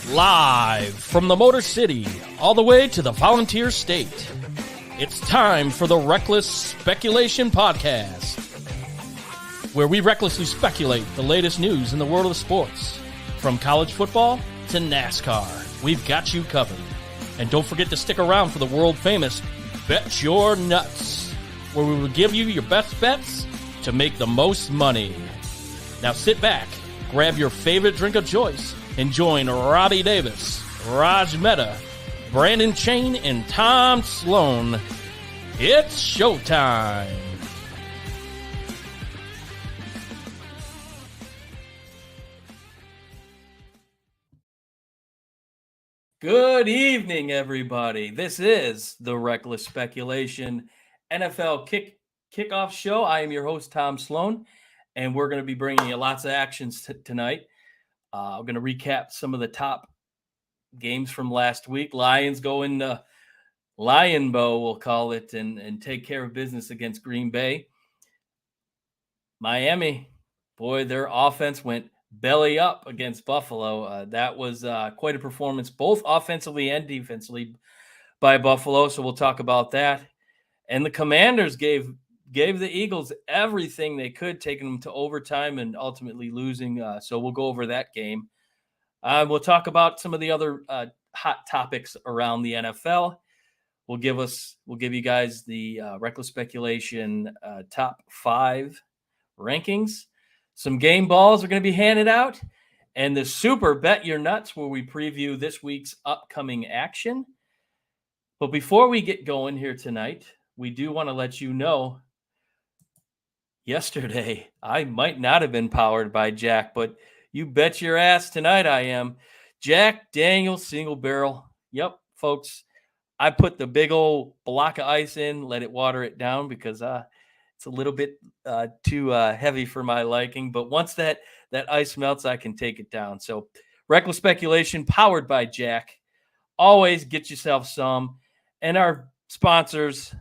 Live from the Motor City, all the way to the Volunteer State. It's time for the Reckless Speculation Podcast, where we recklessly speculate the latest news in the world of sports. From college football to NASCAR, we've got you covered. And don't forget to stick around for the world-famous Bet Your Nuts, where we will give you your best bets to make the most money. Now sit back, grab your favorite drink of choice, and join Robbie Davis, Raj Mehta, Brandon Chain, and Tom Sloan. It's showtime. Good evening, everybody. This is the Reckless Speculation NFL Kickoff Show. I am your host, Tom Sloan, and we're going to be bringing you lots of actions tonight. I'm going to recap some of the top games from last week. Lions go into Lion Bow, we'll call it, and take care of business against Green Bay. Miami, boy, their offense went belly up against Buffalo. That was quite a performance, both offensively and defensively, by Buffalo. So we'll talk about that. And the Commanders gave the Eagles everything they could, taking them to overtime and ultimately losing. So we'll go over that game. We'll talk about some of the other hot topics around the NFL. We'll give you guys the Reckless Speculation top 5 rankings. Some game balls are going to be handed out, and the Super Bet Your Nuts, where we preview this week's upcoming action. But before we get going here tonight, we do want to let you know, yesterday I might not have been powered by Jack, but you bet your ass tonight I am. Jack Daniel's Single Barrel. Yep, folks. I put the big old block of ice in, let it water it down because it's a little bit too heavy for my liking. But once that ice melts, I can take it down. So Reckless Speculation, powered by Jack. Always get yourself some. And our sponsors,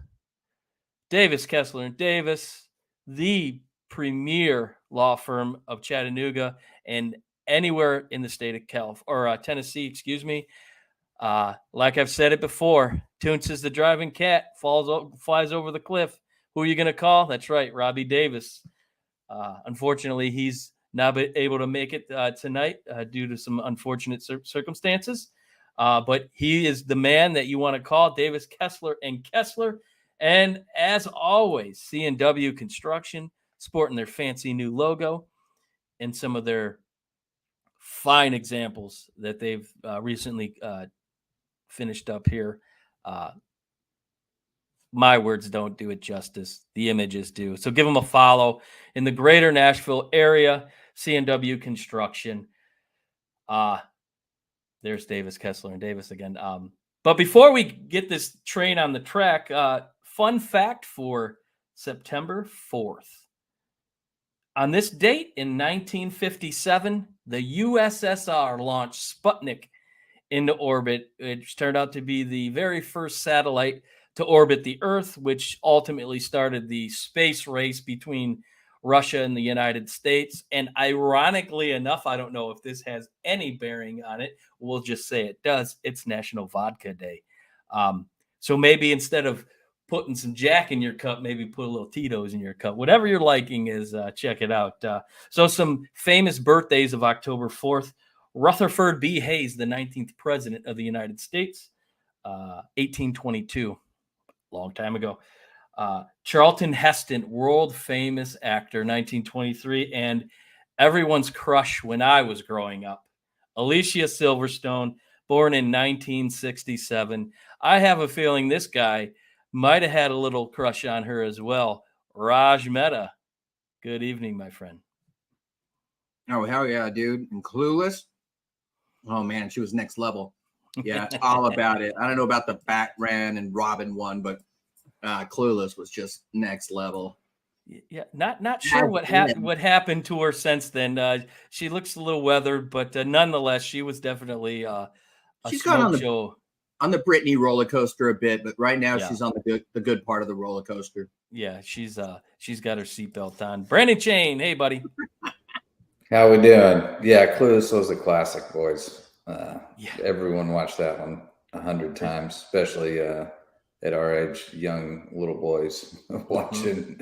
Davis, Kessler & Davis, the premier law firm of Chattanooga and anywhere in the state of Tennessee, like I've said it before, Toonce is the driving cat, flies over the cliff. Who are you going to call? That's right, Robbie Davis. Unfortunately, he's not able to make it tonight due to some unfortunate circumstances. But he is the man that you want to call, Davis, Kessler & Kessler. And as always, C&W Construction, sporting their fancy new logo and some of their fine examples that they've recently finished up here. My words don't do it justice. The images do. So give them a follow in the greater Nashville area, C&W Construction. There's Davis, Kessler & Davis again. But before we get this train on the track, fun fact for September 4th. On this date in 1957, the USSR launched Sputnik into orbit, which turned out to be the very first satellite to orbit the Earth, which ultimately started the space race between Russia and the United States. And ironically enough, I don't know if this has any bearing on it. We'll just say it does. It's National Vodka Day. So maybe instead of putting some Jack in your cup, maybe put a little Tito's in your cup. Whatever your liking is, check it out. So some famous birthdays of October 4th. Rutherford B. Hayes, the 19th president of the United States, 1822, long time ago. Charlton Heston, world famous actor, 1923, and everyone's crush when I was growing up, Alicia Silverstone, born in 1967. I have a feeling this guy might have had a little crush on her as well. Raj Mehta, good evening, my friend. Oh, hell yeah, dude. And Clueless? Oh, man, she was next level. Yeah, it's all about it. I don't know about the Batman and Robin one, but Clueless was just next level. Yeah, not sure what happened to her since then. She looks a little weathered, but nonetheless, she was definitely she's gone on the Britney roller coaster a bit, but right now she's on the good part of the roller coaster. Yeah, she's got her seatbelt on. Brandon Chain, hey buddy. How we doing? Yeah, Clueless was a classic, boys. Everyone watched that one 100 times, especially at our age, young little boys watching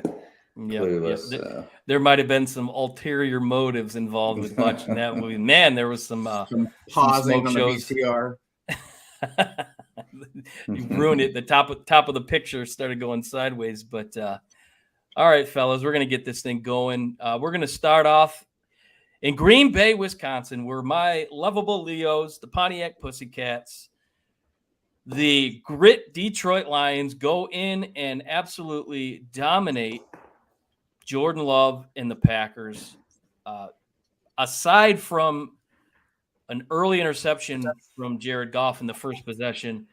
Clueless. There might have been some ulterior motives involved with watching that movie. Man, there was some pausing some on shows. the VCR. You ruined it. The top of the picture started going sideways. But all right, fellas, we're going to get this thing going. We're going to start off in Green Bay, Wisconsin, where my lovable Leos, the Pontiac Pussycats, the grit Detroit Lions go in and absolutely dominate Jordan Love and the Packers. Aside from an early interception from Jared Goff in the first possession,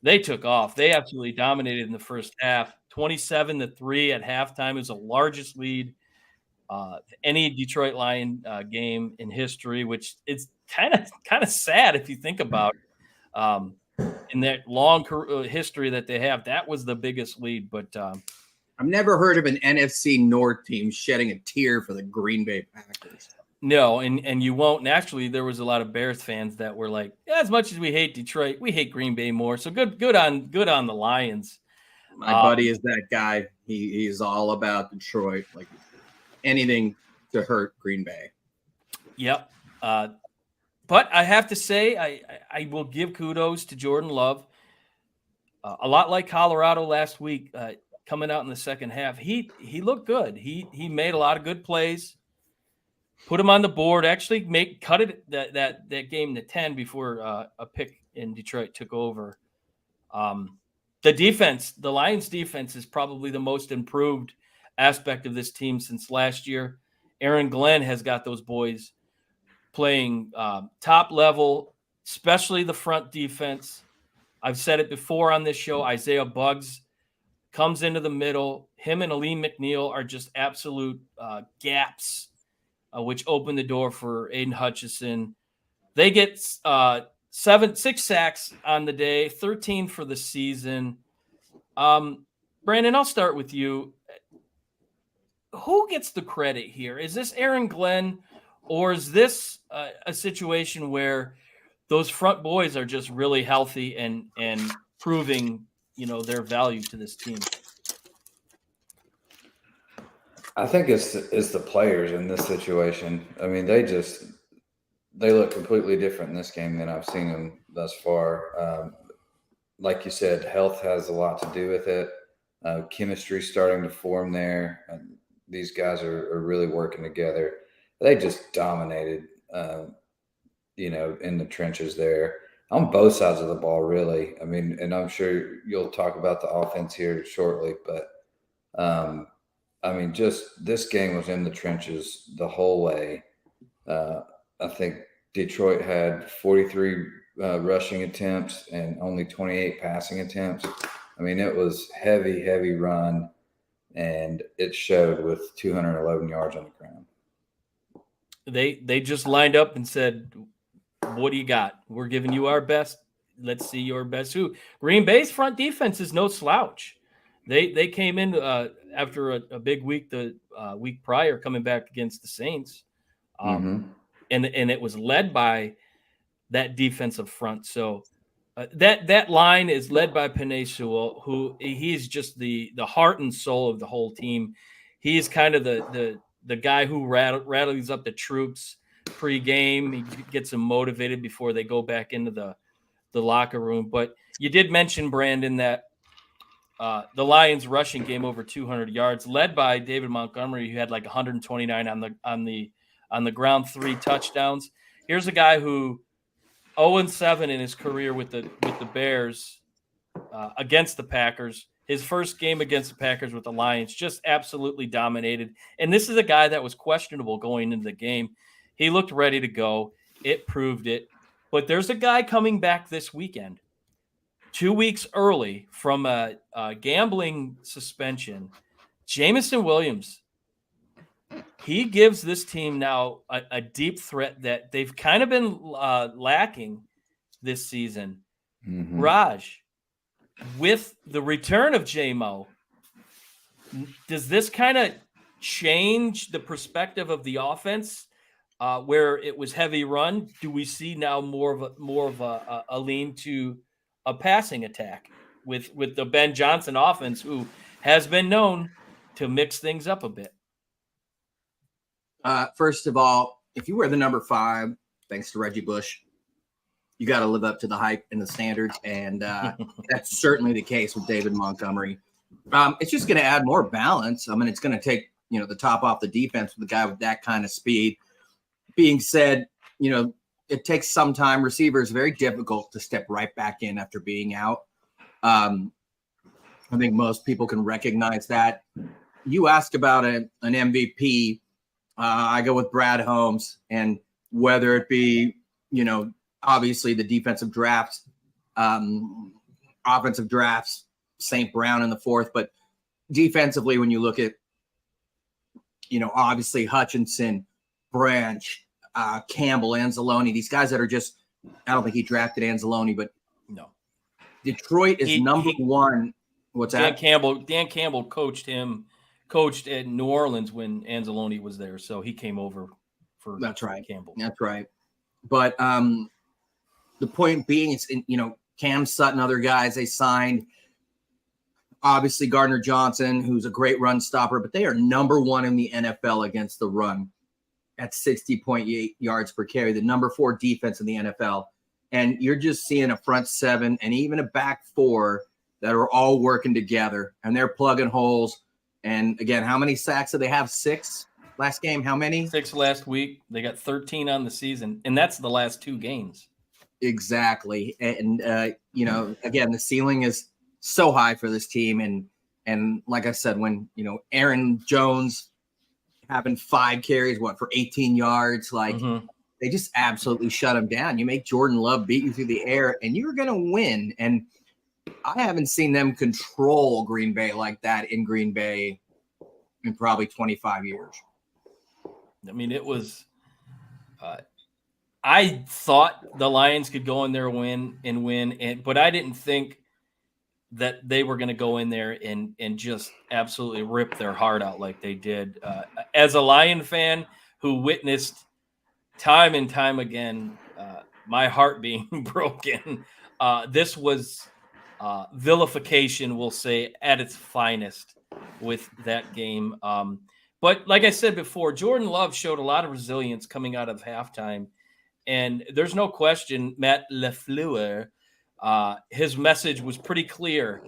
they took off. They absolutely dominated in the first half, 27-3 at halftime. It was the largest lead any Detroit Lion game in history, which is kind of sad if you think about it. In that long history that they have, that was the biggest lead. But I've never heard of an NFC North team shedding a tear for the Green Bay Packers. No, and you won't. And actually, there was a lot of Bears fans that were like, as much as we hate Detroit, we hate Green Bay more. So good on the Lions. My buddy is that guy. He's all about Detroit, like anything to hurt Green Bay. Yep. But I have to say, I will give kudos to Jordan Love. A lot like Colorado last week, coming out in the second half, he looked good. He made a lot of good plays. Put him on the board. Actually, cut it that game to 10 before a pick in Detroit took over. The defense, the Lions' defense, is probably the most improved aspect of this team since last year. Aaron Glenn has got those boys playing top level, especially the front defense. I've said it before on this show. Isaiah Buggs comes into the middle. Him and Aleem McNeil are just absolute gaps, which opened the door for Aiden Hutchinson. They get 6 sacks on the day, 13 for the season. Brandon, I'll start with you. Who gets the credit here? Is this Aaron Glenn, or is this a situation where those front boys are just really healthy and proving, their value to this team? I think it's the players in this situation. I mean, they look completely different in this game than I've seen them thus far. Like you said, health has a lot to do with it. Chemistry starting to form there. And these guys are really working together. They just dominated, in the trenches there on both sides of the ball, really. I mean, and I'm sure you'll talk about the offense here shortly, but just this game was in the trenches the whole way. I think Detroit had 43 rushing attempts and only 28 passing attempts. I mean, it was heavy run, and it showed with 211 yards on the ground. They just lined up and said, "What do you got? We're giving you our best. Let's see your best." Green Bay's front defense is no slouch. They came in after a big week the week prior, coming back against the Saints, and it was led by that defensive front. So that line is led by Penei Sewell, who he's just the heart and soul of the whole team. He's kind of the guy who rattles up the troops pre-game. He gets them motivated before they go back into the locker room. But you did mention, Brandon, that the Lions rushing game over 200 yards, led by David Montgomery, who had like 129 on the ground, 3 touchdowns. Here's a guy who 0-7 in his career with the Bears against the Packers. His first game against the Packers with the Lions just absolutely dominated. And this is a guy that was questionable going into the game. He looked ready to go. It proved it. But there's a guy coming back this weekend, 2 weeks early from a gambling suspension, Jameson Williams. He gives this team now a deep threat that they've kind of been lacking this season. Raj, with the return of J-Mo, does this kind of change the perspective of the offense? where it was heavy run? Do we see now more of a lean to a passing attack with the Ben Johnson offense, who has been known to mix things up a bit? First of all, if you wear the number 5, thanks to Reggie Bush, you got to live up to the hype and the standards, and that's certainly the case with David Montgomery. It's just going to add more balance. I mean, it's going to take the top off the defense with a guy with that kind of speed. Being said, it takes some time. Receivers very difficult to step right back in after being out. I think most people can recognize that. You ask about an MVP. I go with Brad Holmes, and whether it be, obviously the defensive drafts, offensive drafts, St. Brown in the 4th, but defensively, when you look at, obviously Hutchinson, Branch, Campbell, Anzalone, these guys that are just, I don't think he drafted Anzalone, but no. Detroit is number 1. What's that? Dan Campbell coached at New Orleans when Anzalone was there, so he came over for That's right. Campbell. That's right. But the point being, it's Cam Sutton, other guys they signed. Obviously, Gardner Johnson, who's a great run stopper, but they are number 1 in the NFL against the run at 60.8 yards per carry, the number 4 defense in the NFL. And you're just seeing a front 7 and even a back 4 that are all working together, and they're plugging holes. And again, how many sacks did they have? 6 last game? How many? 6 last week. They got 13 on the season, and that's the last 2 games. Exactly. And, again, the ceiling is so high for this team. And like I said, when, Aaron Jones having 5 carries, for 18 yards, they just absolutely shut him down. You make Jordan Love beat you through the air, and you're going to win. And I haven't seen them control Green Bay like that in Green Bay in probably 25 years. I mean, it was I thought the Lions could go in there and win, but I didn't think that they were going to go in there and just absolutely rip their heart out like they did. As a Lion fan who witnessed time and time again my heart being broken, this was vilification, we'll say, at its finest with that game. But like I said before, Jordan Love showed a lot of resilience coming out of halftime. And there's no question, Matt LaFleur, his message was pretty clear.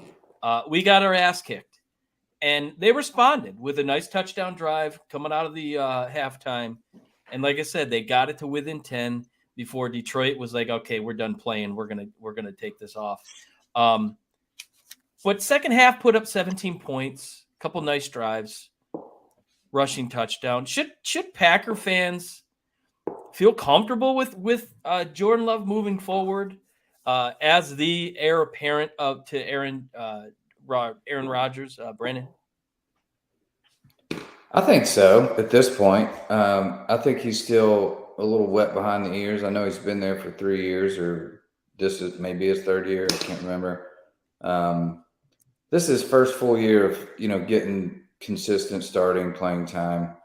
We got our ass kicked. And they responded with a nice touchdown drive coming out of the halftime. And like I said, they got it to within 10 before Detroit was like, okay, we're done playing. We're gonna take this off. But second half put up 17 points, a couple nice drives, rushing touchdown. Should Packer fans feel comfortable with Jordan Love moving forward as the heir apparent to Aaron Rodgers, Brandon? I think so at this point. I think he's still a little wet behind the ears. I know he's been there for 3 years, or this is maybe his 3rd year. I can't remember. This is his first full year of, getting consistent starting playing time.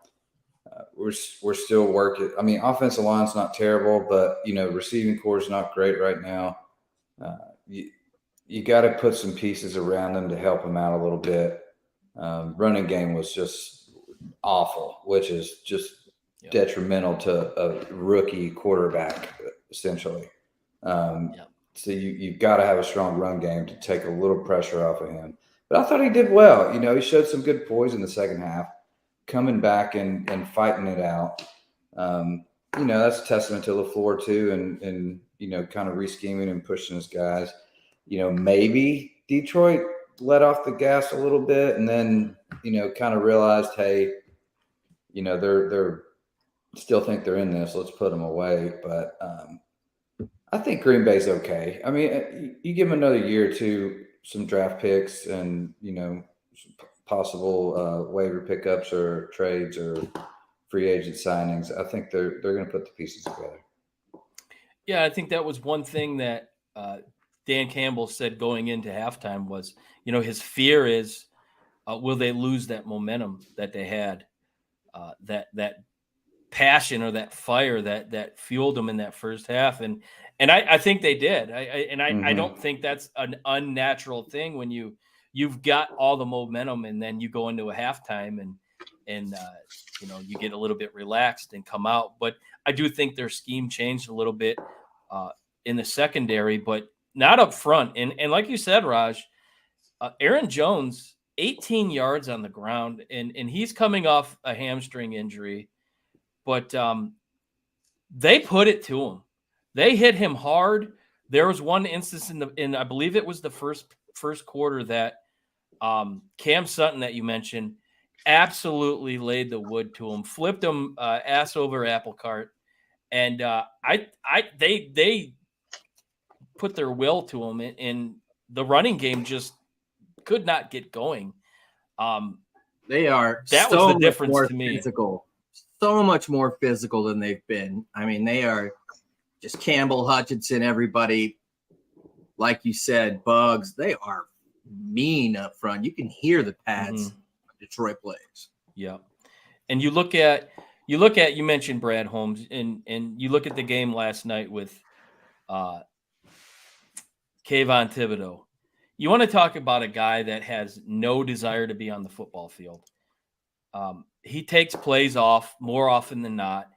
We're still working. I mean, offensive line's not terrible, but, receiving core is not great right now. You got to put some pieces around them to help him out a little bit. Running game was just awful, which is just detrimental to a rookie quarterback, essentially. So you've got to have a strong run game to take a little pressure off of him. But I thought he did well. He showed some good poise in the second half, coming back and fighting it out. That's a testament to LaFleur too, and kind of re-scheming and pushing his guys. Maybe Detroit let off the gas a little bit, and then kind of realized, hey, they're still think they're in this. Let's put them away. But I think Green Bay's okay. I mean, you give them another year or two, some draft picks, and possible waiver pickups or trades or free agent signings. I think they're going to put the pieces together. Yeah, I think that was one thing that Dan Campbell said going into halftime was, his fear is, will they lose that momentum that they had, that passion or that fire that fueled them in that first half. And I think they did. I don't think that's an unnatural thing when you've got all the momentum and then you go into a halftime and you get a little bit relaxed and come out. But I do think their scheme changed a little bit in the secondary, but not up front. And like you said, Raj, Aaron Jones, 18 yards on the ground, and he's coming off a hamstring injury, but they put it to him. They hit him hard. There was one instance in I believe it was the first quarter that Cam Sutton that you mentioned absolutely laid the wood to him, flipped him ass over apple cart, and they put their will to him, and the running game just could not get going. They are that so was the much difference more to me. physical, so much more physical than they've been. I mean, they are just Campbell, Hutchinson, everybody. Like you said, Bugs, they are mean up front. You can hear the pads Detroit plays. Yeah. And you mentioned Brad Holmes, and you look at the game last night with Kayvon Thibodeau. You want to talk about a guy that has no desire to be on the football field. He takes plays off more often than not.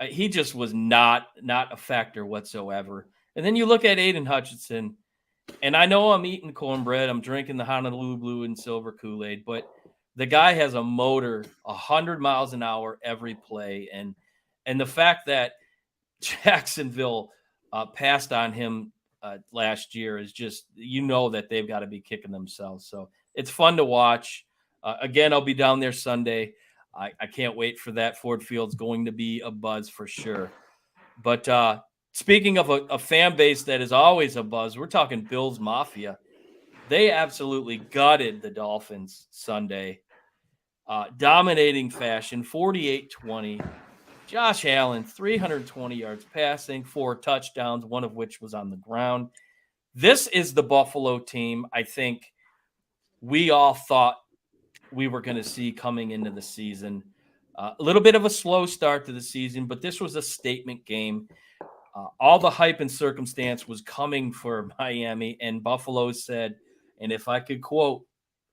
He just was not a factor whatsoever. And then you look at Aiden Hutchinson, and I know I'm eating cornbread. I'm drinking the Honolulu Blue and Silver Kool-Aid, but the guy has a motor 100 miles an hour every play. And the fact that Jacksonville passed on him last year is just, that they've got to be kicking themselves. So it's fun to watch. Again, I'll be down there Sunday. I can't wait for that. Ford Field's going to be a buzz for sure. But speaking of a fan base that is always a buzz, we're talking Bills Mafia. They absolutely gutted the Dolphins Sunday. Dominating fashion, 48-20. Josh Allen, 320 yards passing, 4 touchdowns, one of which was on the ground. This is the Buffalo team I think we all thought we were going to see coming into the season. A little bit of a slow start to the season, but this was a statement game. All the hype and circumstance was coming for Miami, and Buffalo said, and if I could quote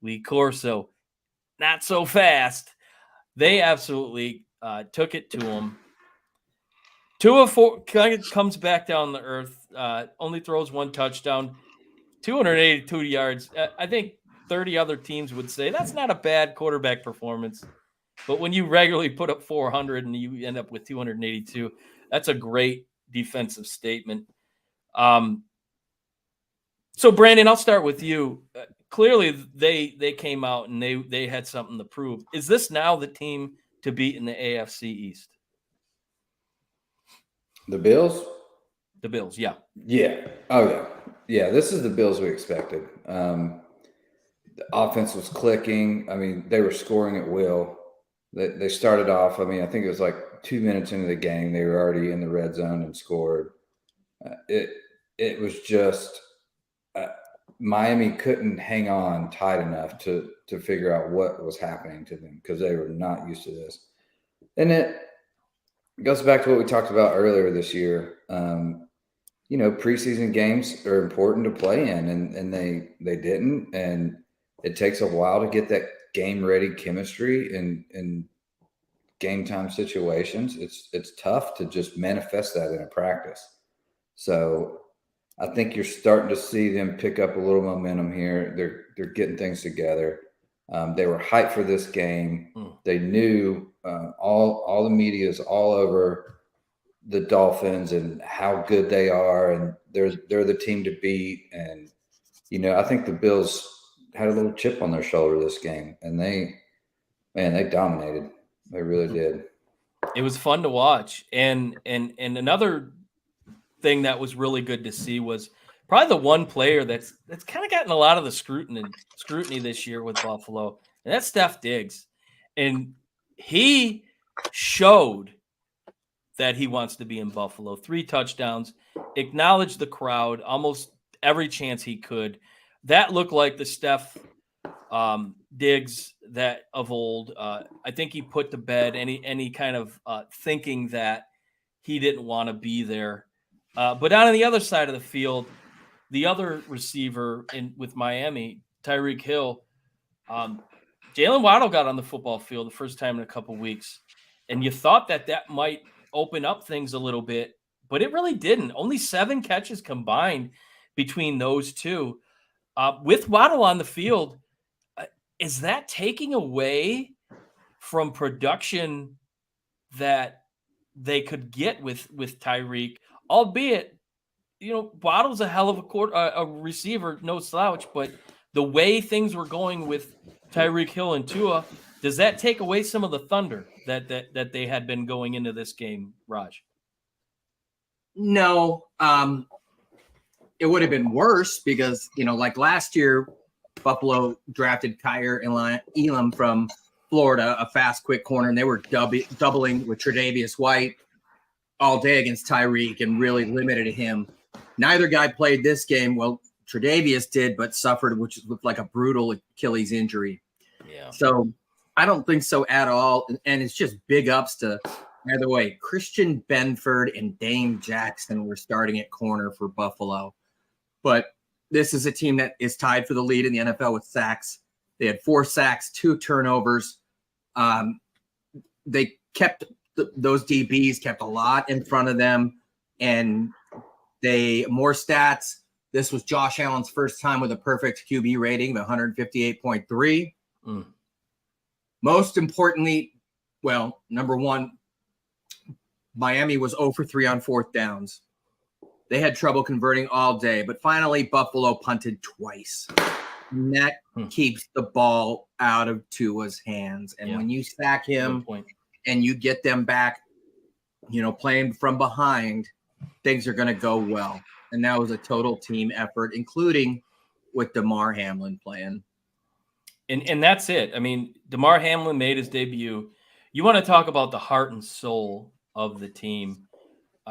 Lee Corso, not so fast. They absolutely took it to him. 2 of 4 kind of comes back down to earth, only throws 1 touchdown, 282 yards. I think 30 other teams would say that's not a bad quarterback performance. But when you regularly put up 400 and you end up with 282, that's a great defensive statement. So, Brandon, I'll start with you. Clearly, they came out and they had something to prove. Is this now the team to beat in the AFC East? The Bills? The Bills, yeah. Yeah. Oh, yeah. Yeah, this is the Bills we expected. The offense was clicking. I mean, they were scoring at will. They started off, I think it was like 2 minutes into the game, they were already in the red zone and scored. It was just Miami couldn't hang on tight enough to figure out what was happening to them because they were not used to this. And it goes back to what we talked about earlier this year. Preseason games are important to play in, and they didn't. And it takes a while to get that game-ready chemistry in game-time situations. It's tough to just manifest that in a practice. So I think you're starting to see them pick up a little momentum here. They're getting things together. They were hyped for this game. They knew all the media is all over the Dolphins and how good they are, and they're the team to beat. And I think the Bills had a little chip on their shoulder this game, and they dominated. They really did. It was fun to watch, and another thing that was really good to see was probably the one player that's kind of gotten a lot of the scrutiny this year with Buffalo, and that's Steph Diggs. And he showed that he wants to be in Buffalo. 3 touchdowns, acknowledged the crowd almost every chance he could. That looked like the Steph Diggs that of old. I think he put to bed any kind of thinking that he didn't want to be there. But on the other side of the field, the other receiver with Miami, Tyreek Hill, Jalen Waddle got on the football field the first time in a couple weeks, and you thought that might open up things a little bit, but it really didn't. Only 7 catches combined between those two. With Waddle on the field, is that taking away from production that they could get with Tyreek? Albeit, Waddle's a hell of a receiver, no slouch, but the way things were going with Tyreek Hill and Tua, does that take away some of the thunder that they had been going into this game, Raj? No, it would have been worse because, like last year, Buffalo drafted Kyer Elam from Florida, a fast, quick corner, and they were doubling with Tre'Davious White all day against Tyreek and really limited him. Neither guy played this game. Well, Tre'Davious did, but suffered, which looked like a brutal Achilles injury. Yeah. So I don't think so at all. And it's just big ups to, by the way, Christian Benford and Dame Jackson were starting at corner for Buffalo. But this is a team that is tied for the lead in the NFL with sacks. They had 4 sacks, 2 turnovers. They kept those DBs kept a lot in front of them, and more stats. This was Josh Allen's first time with a perfect QB rating of 158.3. Most importantly, well, number one, Miami was 0 for 3 on 4th downs. They had trouble converting all day, but finally Buffalo punted twice. And that keeps the ball out of Tua's hands. And when you sack him and you get them back, playing from behind, things are going to go well. And that was a total team effort, including with Damar Hamlin playing. And that's it. I mean, Damar Hamlin made his debut. You want to talk about the heart and soul of the team.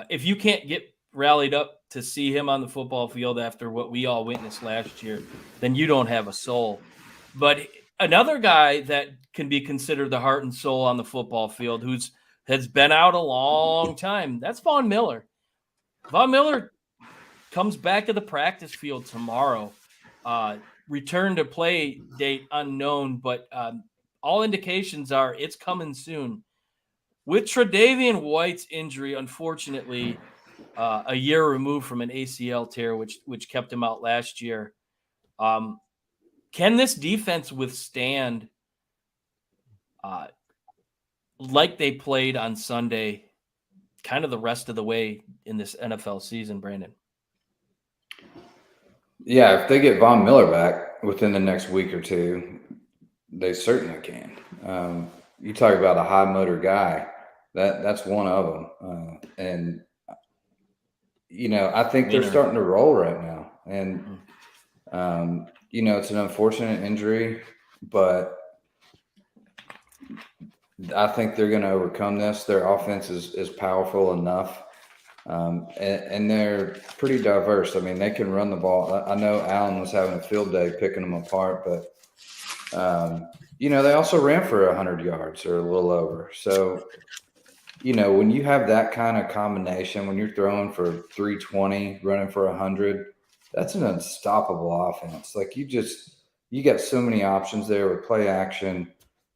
If you can't get rallied up to see him on the football field after what we all witnessed last year, then you don't have a soul. But another guy that can be considered the heart and soul on the football field has been out a long time, that's Von Miller. Von Miller comes back to the practice field tomorrow. Return to play date unknown, but all indications are it's coming soon. With Tre'Davious White's injury, unfortunately, a year removed from an ACL tear, which kept him out last year, can this defense withstand like they played on Sunday, kind of the rest of the way in this NFL season, Brandon? Yeah, if they get Von Miller back within the next week or two, they certainly can. You talk about a high motor guy, that's one of them. And, I think they're starting to roll right now. And, it's an unfortunate injury, but I think they're going to overcome this. Their offense is powerful enough. And they're pretty diverse. I mean, they can run the ball. I know Allen was having a field day picking them apart, but, they also ran for 100 yards or a little over. So, when you have that kind of combination, when you're throwing for 320, running for 100, that's an unstoppable offense. Like you got so many options there with play action,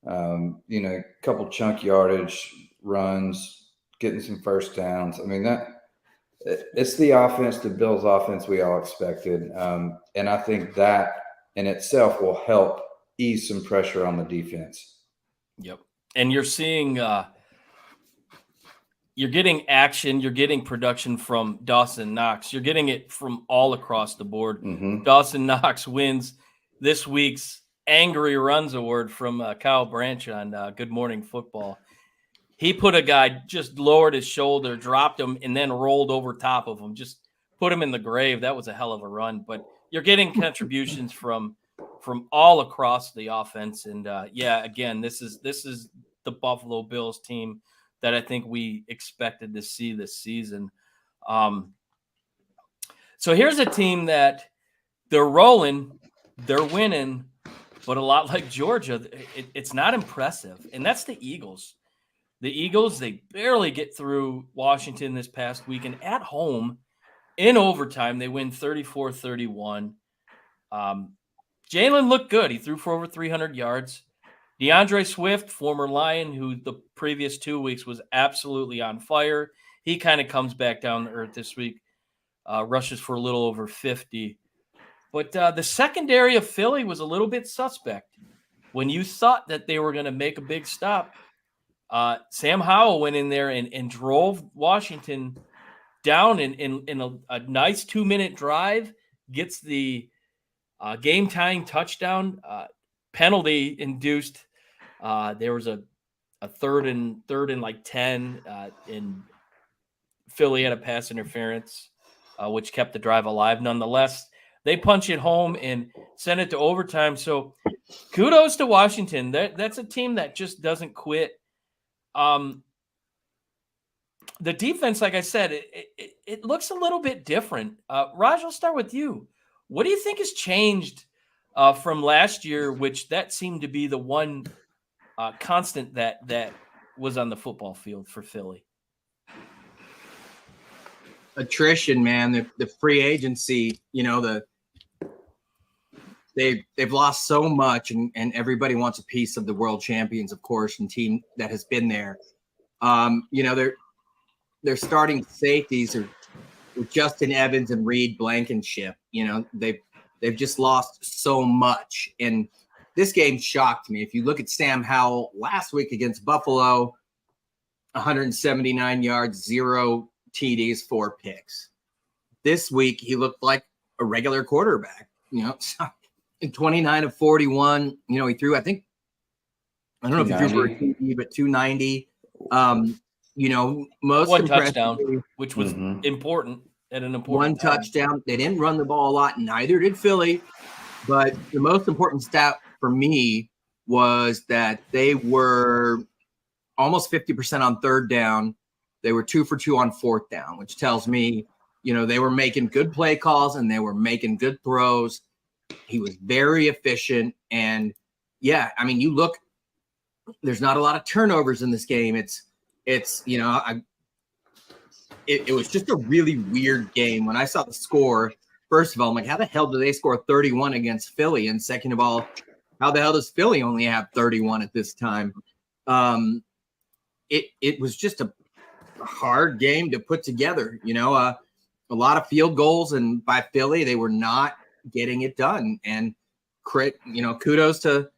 a couple chunk yardage runs, getting some first downs. I mean, it's the offense, the Bills offense we all expected. And I think that in itself will help ease some pressure on the defense. Yep. And you're seeing, you're getting action, you're getting production from Dawson Knox. You're getting it from all across the board. Mm-hmm. Dawson Knox wins this week's Angry Runs Award from Kyle Branch on Good Morning Football. He put a guy, just lowered his shoulder, dropped him, and then rolled over top of him, just put him in the grave. That was a hell of a run. But you're getting contributions from all across the offense. And, again, this is the Buffalo Bills team that I think we expected to see this season. So here's a team that they're rolling, they're winning, but a lot like Georgia, it's not impressive. And that's the Eagles. The Eagles, they barely get through Washington this past week. And at home, in overtime, they win 34-31. Jalen looked good. He threw for over 300 yards. DeAndre Swift, former Lion, who the previous 2 weeks was absolutely on fire. He kind of comes back down to earth this week, rushes for a little over 50. But the secondary of Philly was a little bit suspect. When you thought that they were going to make a big stop, Sam Howell went in there and drove Washington down in a nice 2-minute drive, gets the game-tying touchdown, penalty induced. There was a third and like 10 in Philly had a pass interference, which kept the drive alive. Nonetheless, they punch it home and send it to overtime. So kudos to Washington. That's a team that just doesn't quit. The defense, like I said, it looks a little bit different. Raj, I'll start with you. What do you think has changed from last year, which that seemed to be the one constant that was on the football field for Philly? Attrition, man. The free agency, they've lost so much, and everybody wants a piece of the world champions, of course, and team that has been there. Their starting safeties are Justin Evans and Reed Blankenship. They've just lost so much, and this game shocked me. If you look at Sam Howell last week against Buffalo, 179 yards, 0 TDs, 4 picks. This week he looked like a regular quarterback. In 29 of 41, he threw, I don't know if he threw for a TD, but 290. Most one touchdown, which was important at an important time. Touchdown. They didn't run the ball a lot, neither did Philly. But the most important stat for me was that they were almost 50% on third down. They were 2 for 2 on fourth down, which tells me, they were making good play calls and they were making good throws. He was very efficient. And you look, there's not a lot of turnovers in this game. It was just a really weird game. When I saw the score, first of all, I'm like, how the hell do they score 31 against Philly? And second of all, how the hell does Philly only have 31 at this time? It was just a hard game to put together. A lot of field goals, and by Philly, they were not getting it done. And kudos to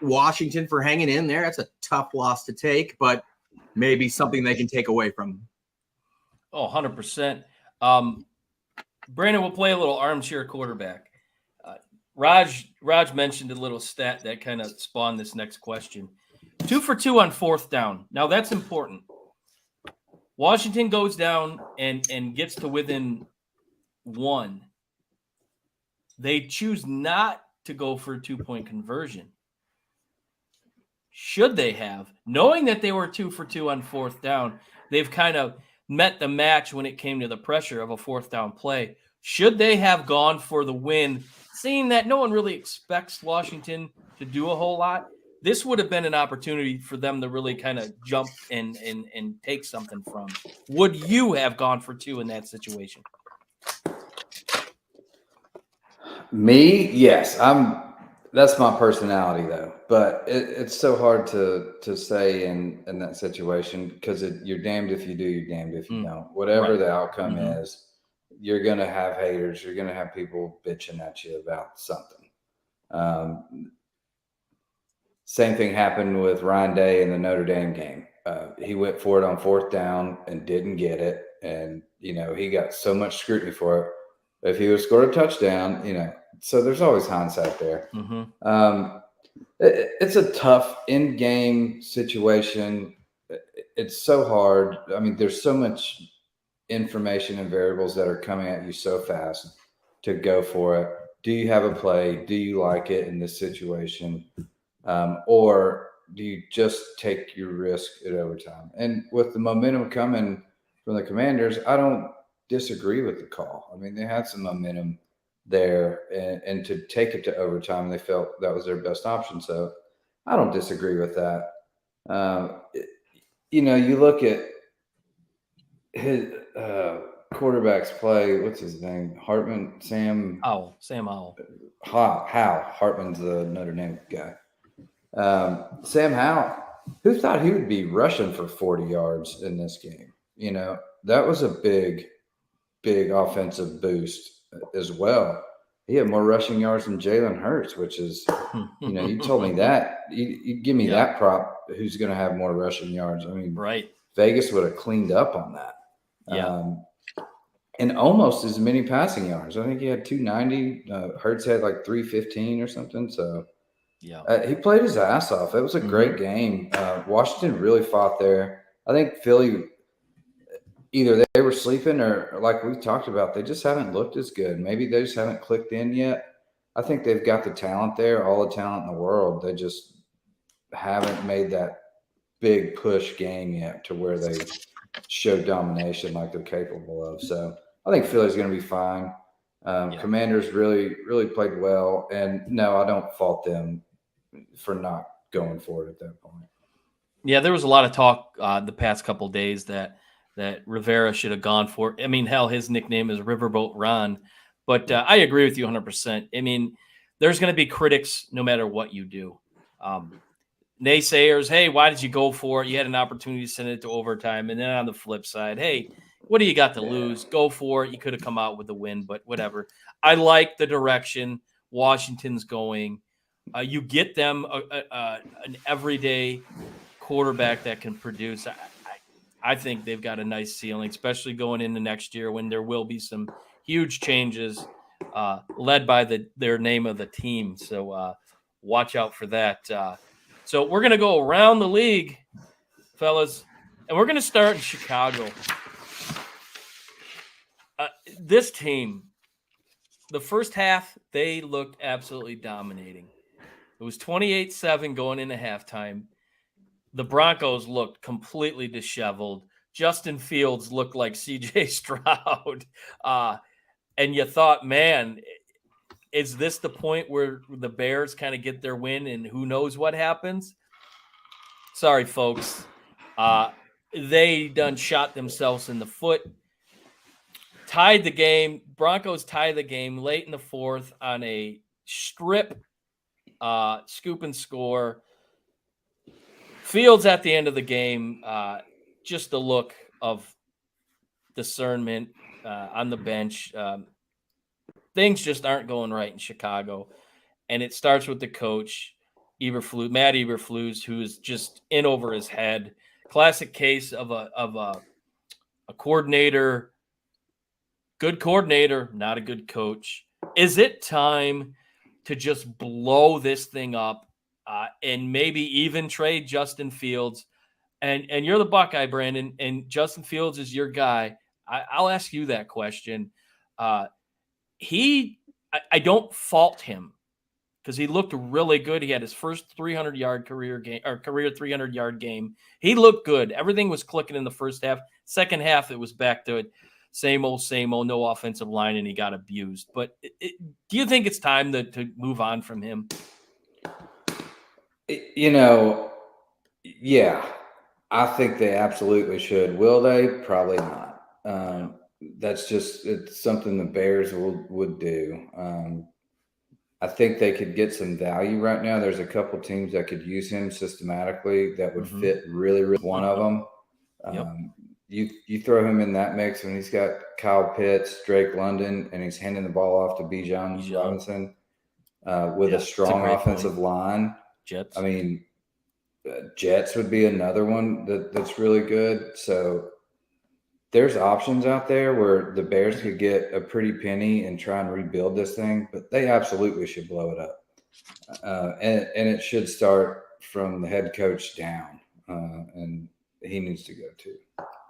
Washington for hanging in there. That's a tough loss to take, but maybe something they can take away from them. Oh, 100%. Brandon, we'll play a little armchair quarterback. Raj mentioned a little stat that kind of spawned this next question. 2 for 2 on fourth down. Now, that's important. Washington goes down and gets to within 1. They choose not to go for a 2-point conversion. Should they have? Knowing that they were 2 for 2 on fourth down, they've kind of met the match when it came to the pressure of a fourth down play. Should they have gone for the win, seeing that no one really expects Washington to do a whole lot? This would have been an opportunity for them to really kind of jump and take something from. Would you have gone for 2 in that situation? Me, yes. That's my personality, though. But it's so hard to say in that situation because you're damned if you do, you're damned if you don't. Whatever the outcome is, you're going to have haters. You're going to have people bitching at you about something. Same thing happened with Ryan Day in the Notre Dame game. He went for it on fourth down and didn't get it. And, he got so much scrutiny for it. But if he would have scored a touchdown, so there's always hindsight there. It's a tough in-game situation. It's so hard. I mean, there's so much information and variables that are coming at you so fast to go for it. Do you have a play? Do you like it in this situation? Or do you just take your risk at overtime? And with the momentum coming from the Commanders, I don't disagree with the call. I mean, they had some momentum there, and to take it to overtime, they felt that was their best option. So I don't disagree with that. You look at his quarterback's play. What's his name? Hartman, Sam Howell. Howell. Hartman's the Notre Dame guy. Sam Howell. Who thought he would be rushing for 40 yards in this game? That was a big offensive boost as well. He had more rushing yards than Jalen Hurts, which is, you told me that. You give me that prop, who's going to have more rushing yards? I mean, right. Vegas would have cleaned up on that. Yeah. And almost as many passing yards. I think he had 290. Hurts had like 315 or something. So he played his ass off. It was a great game. Washington really fought there. I think Philly, either they were sleeping or, like we talked about, they just haven't looked as good. Maybe they just haven't clicked in yet. I think they've got the talent there, all the talent in the world. They just haven't made that big push game yet to where they show domination like they're capable of. So I think Philly's going to be fine. Commanders really, really played well. And no, I don't fault them for not going for it at that point. Yeah, there was a lot of talk the past couple of days that Rivera should have gone for it. I mean, hell, his nickname is Riverboat Ron. But I agree with you 100%. I mean, there's going to be critics no matter what you do. Naysayers, hey, why did you go for it? You had an opportunity to send it to overtime. And then on the flip side, hey, what do you got to lose? Go for it. You could have come out with a win, but whatever. I like the direction Washington's going. You get them an everyday quarterback that can produce. I think they've got a nice ceiling, especially going into next year when there will be some huge changes led by their name of the team. So watch out for that. So we're going to go around the league, fellas, and we're going to start in Chicago. This team, the first half, they looked absolutely dominating. It was 28-7 going into halftime. The Broncos looked completely disheveled. Justin Fields looked like C.J. Stroud. And you thought, man, is this the point where the Bears kind of get their win and who knows what happens? Sorry, folks. They done shot themselves in the foot. Tied the game. Broncos tied the game late in the fourth on a strip, scoop and score. Fields at the end of the game, just a look of discernment on the bench. Things just aren't going right in Chicago. And it starts with the coach, Matt Eberflus, who is just in over his head. Classic case of a coordinator, good coordinator, not a good coach. Is it time to just blow this thing up and maybe even trade Justin Fields? And you're the Buckeye, Brandon, and Justin Fields is your guy. I'll ask you that question. I don't fault him because he looked really good. He had his first 300-yard career 300-yard game. He looked good. Everything was clicking in the first half. Second half, it was back to it. Same old, no offensive line, and he got abused. But do you think it's time to move on from him? Yeah, I think they absolutely should. Will they? Probably not. It's something the Bears would do. I think they could get some value right now. There's a couple teams that could use him systematically that would fit really, really. One of them. You throw him in that mix when he's got Kyle Pitts, Drake London, and he's handing the ball off to Bijan Robinson with a strong offensive line. Jets. I mean, Jets would be another one that's really good. So there's options out there where the Bears could get a pretty penny and try and rebuild this thing, but they absolutely should blow it up. And it should start from the head coach down, and he needs to go too.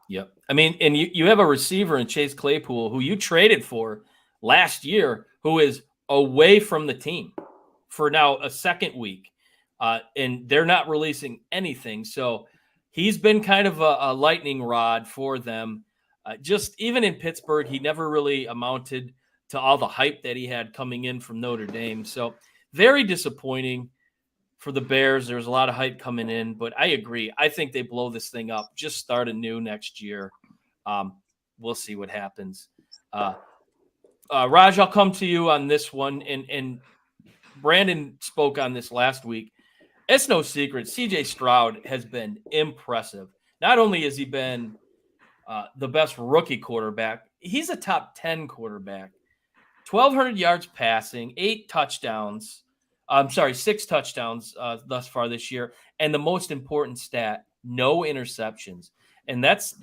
Yep. I mean, and you have a receiver in Chase Claypool who you traded for last year, who is away from the team for now a second week, and they're not releasing anything. So he's been kind of a lightning rod for them. Just even in Pittsburgh, he never really amounted to all the hype that he had coming in from Notre Dame. So very disappointing for the Bears. There's a lot of hype coming in, but I agree. I think they blow this thing up. Just start anew next year. We'll see what happens. Raj, I'll come to you on this one. And Brandon spoke on this last week. It's no secret. C.J. Stroud has been impressive. Not only has he been the best rookie quarterback, he's a top 10 quarterback. 1,200 yards passing, 6 touchdowns thus far this year. And the most important stat, no interceptions. And that's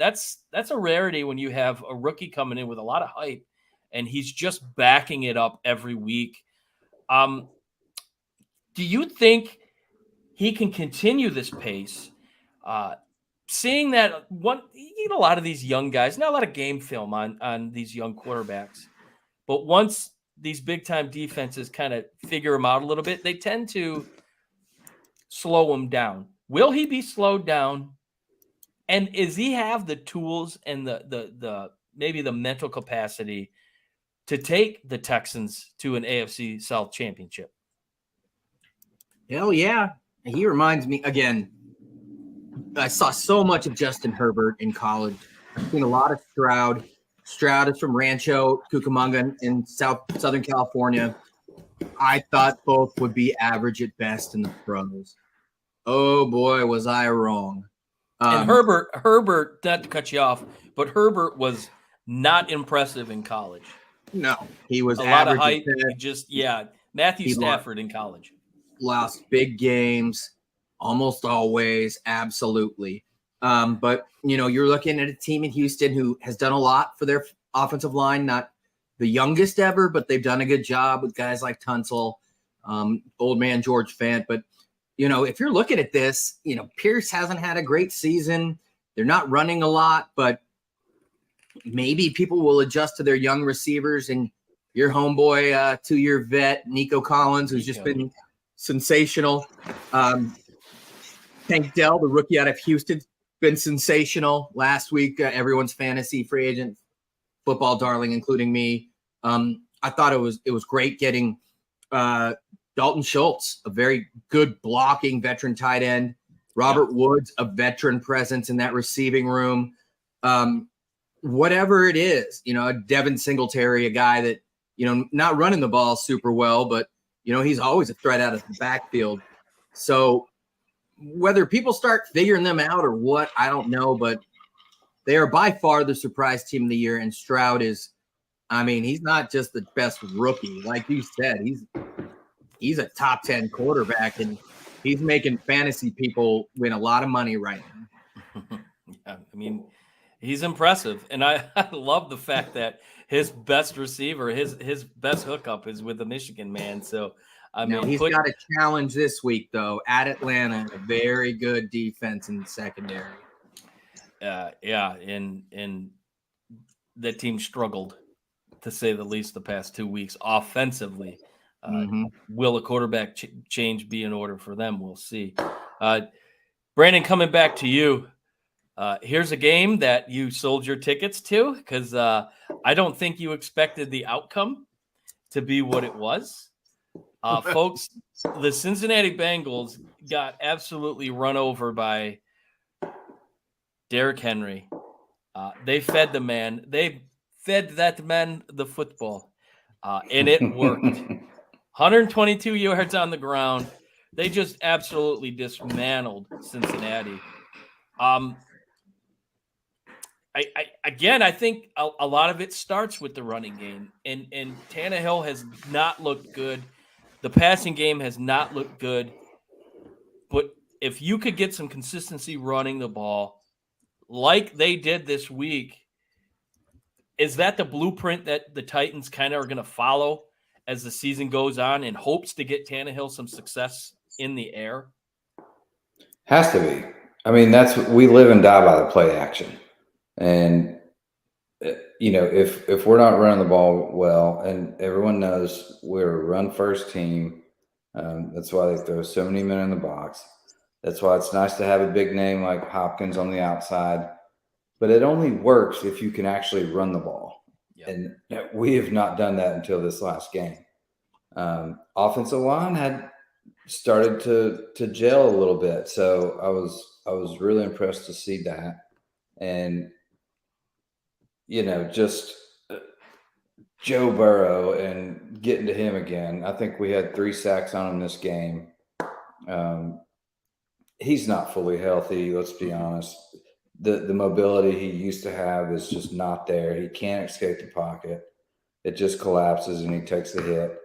a rarity when you have a rookie coming in with a lot of hype and he's just backing it up every week. Do you think he can continue this pace? Seeing that you get a lot of these young guys, not a lot of game film on these young quarterbacks, but once these big time defenses kind of figure him out a little bit, they tend to slow him down. Will he be slowed down? And does he have the tools and the maybe the mental capacity to take the Texans to an AFC South championship? Hell yeah. He reminds me, again, I saw so much of Justin Herbert in college. I've seen a lot of Stroud. Stroud is from Rancho Cucamonga in Southern California. I thought both would be average at best in the pros. Oh, boy, was I wrong. And Herbert, not to cut you off, but Herbert was not impressive in college. No, he was a lot of hype. Matthew Stafford in college. Lost big games, almost always, absolutely. But, you're looking at a team in Houston who has done a lot for their offensive line, not the youngest ever, but they've done a good job with guys like Tunsil, old man George Fant. But, if you're looking at this, Pierce hasn't had a great season. They're not running a lot, but maybe people will adjust to their young receivers and your homeboy, 2-year vet, Nico Collins, who's just been sensational. Tank Dell, the rookie out of Houston, been sensational last week. Everyone's fantasy free agent football darling, including me. I thought it was great getting Dalton Schultz, a very good blocking veteran tight end. Robert Woods, a veteran presence in that receiving room. Whatever it is, Devin Singletary, a guy that, not running the ball super well, but, he's always a threat out of the backfield. So whether people start figuring them out or what, I don't know, but they are by far the surprise team of the year. And Stroud is, he's not just the best rookie. Like you said, he's a top 10 quarterback and he's making fantasy people win a lot of money right now. Yeah, he's impressive. And I love the fact that his best receiver, his best hookup is with the Michigan man. So, he's got a challenge this week, though, at Atlanta, a very good defense in the secondary. And that team struggled, to say the least, the past 2 weeks offensively. Will a quarterback change be in order for them? We'll see. Brandon, coming back to you. Here's a game that you sold your tickets to because I don't think you expected the outcome to be what it was. Folks, the Cincinnati Bengals got absolutely run over by Derrick Henry. They fed the man. They fed that man the football, and it worked. 122 yards on the ground. They just absolutely dismantled Cincinnati. I think a lot of it starts with the running game, and Tannehill has not looked good. The passing game has not looked good. But if you could get some consistency running the ball like they did this week, is that the blueprint that the Titans kind of are going to follow as the season goes on in hopes to get Tannehill some success in the air? Has to be. That's we live and die by the play action. And, if we're not running the ball well, and everyone knows we're a run-first team, that's why they throw so many men in the box. That's why it's nice to have a big name like Hopkins on the outside. But it only works if you can actually run the ball. And we have not done that until this last game. Offensive line had started to gel a little bit, so I was really impressed to see that. And just Joe Burrow and getting to him again. I think we had 3 sacks on him this game. He's not fully healthy. Let's be honest. The mobility he used to have is just not there. He can't escape the pocket. It just collapses and he takes the hit.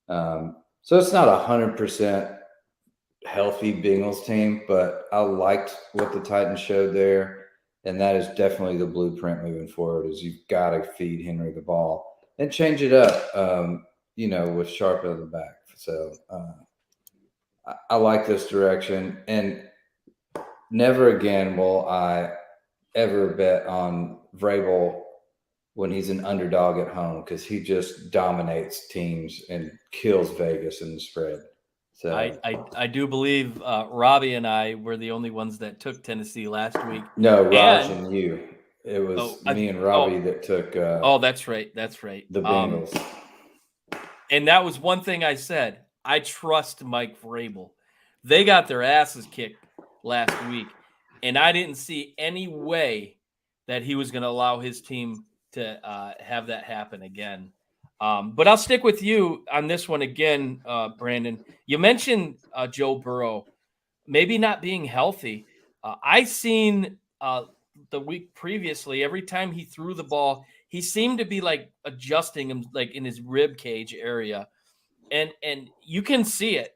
So it's not 100% healthy Bengals team, but I liked what the Titans showed there. And that is definitely the blueprint moving forward is you've got to feed Henry the ball and change it up, with Sharp at the back. So I like this direction. And never again will I ever bet on Vrabel when he's an underdog at home because he just dominates teams and kills Vegas in the spread. So I do believe Robbie and I were the only ones that took Tennessee last week. No, Raj and you. It was me and Robbie that took that's right. That's right. The Bengals. And that was one thing I said. I trust Mike Vrabel. They got their asses kicked last week, and I didn't see any way that he was going to allow his team to have that happen again. But I'll stick with you on this one again, Brandon. You mentioned Joe Burrow maybe not being healthy. I seen the week previously, every time he threw the ball, he seemed to be like adjusting him like in his rib cage area. And you can see it.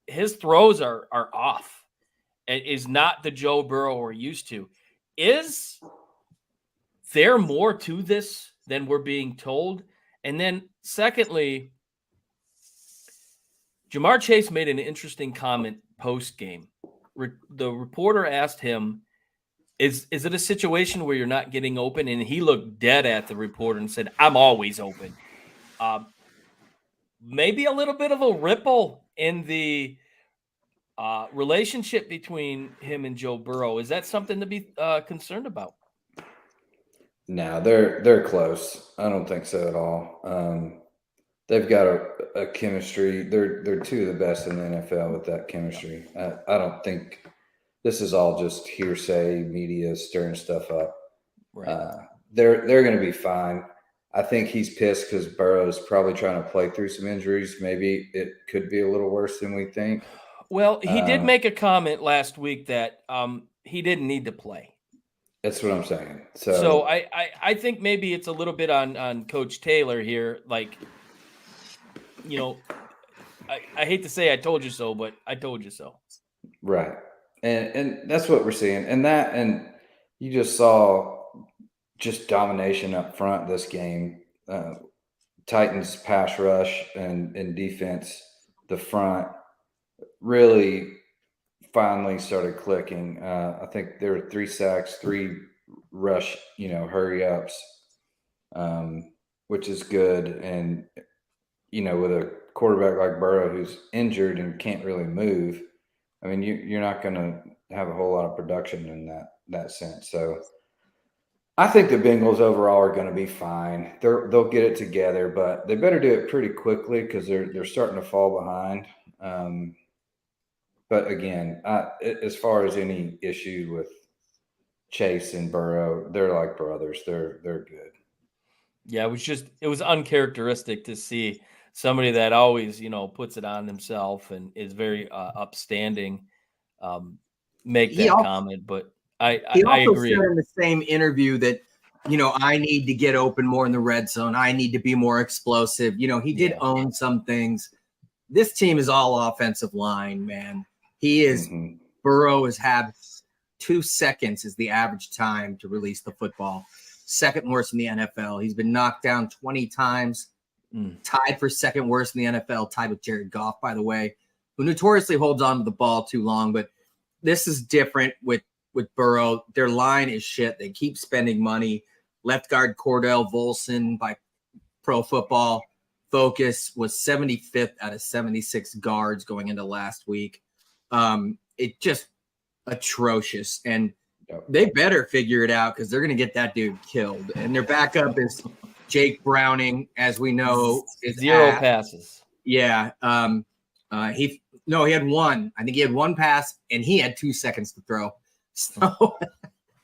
His throws are off. It is not the Joe Burrow we're used to. Is there more to this than we're being told? And then secondly, Jamar Chase made an interesting comment post-game. The reporter asked him, is it a situation where you're not getting open? And he looked dead at the reporter and said, I'm always open. Maybe a little bit of a ripple in the relationship between him and Joe Burrow. Is that something to be concerned about? No, they're close. I don't think so at all. They've got a chemistry. They're two of the best in the NFL with that chemistry. I don't think this is all just hearsay, media stirring stuff up. Right. They're going to be fine. I think he's pissed because Burrow's probably trying to play through some injuries. Maybe it could be a little worse than we think. Well, he did make a comment last week that he didn't need to play. That's what I'm saying. So I think maybe it's a little bit on Coach Taylor here. Like, I hate to say I told you so, but I told you so. Right. And that's what we're seeing. And you just saw just domination up front this game. Titans pass rush and defense, the front really finally started clicking. I think there were 3 sacks, 3 rush, hurry ups, which is good. And, with a quarterback like Burrow who's injured and can't really move, I mean, you're not going to have a whole lot of production in that sense. So I think the Bengals overall are going to be fine. They'll get it together, but they better do it pretty quickly because they're starting to fall behind. But again, as far as any issue with Chase and Burrow, they're like brothers. They're good. Yeah, it was uncharacteristic to see somebody that always, puts it on himself and is very upstanding make that comment. But I agree. Said in the same interview that, I need to get open more in the red zone. I need to be more explosive. He did own some things. This team is all offensive line, man. He is Burrow has had 2 seconds is the average time to release the football. Second worst in the NFL. He's been knocked down 20 times, tied for second worst in the NFL, tied with Jared Goff, by the way, who notoriously holds on to the ball too long. But this is different with Burrow. Their line is shit. They keep spending money. Left guard Cordell Volson by Pro Football Focus was 75th out of 76 guards going into last week. It just atrocious. And they better figure it out because they're going to get that dude killed. And their backup is Jake Browning, as we know, is 0 passes. Yeah. He had one. I think he had one pass, and he had 2 seconds to throw. So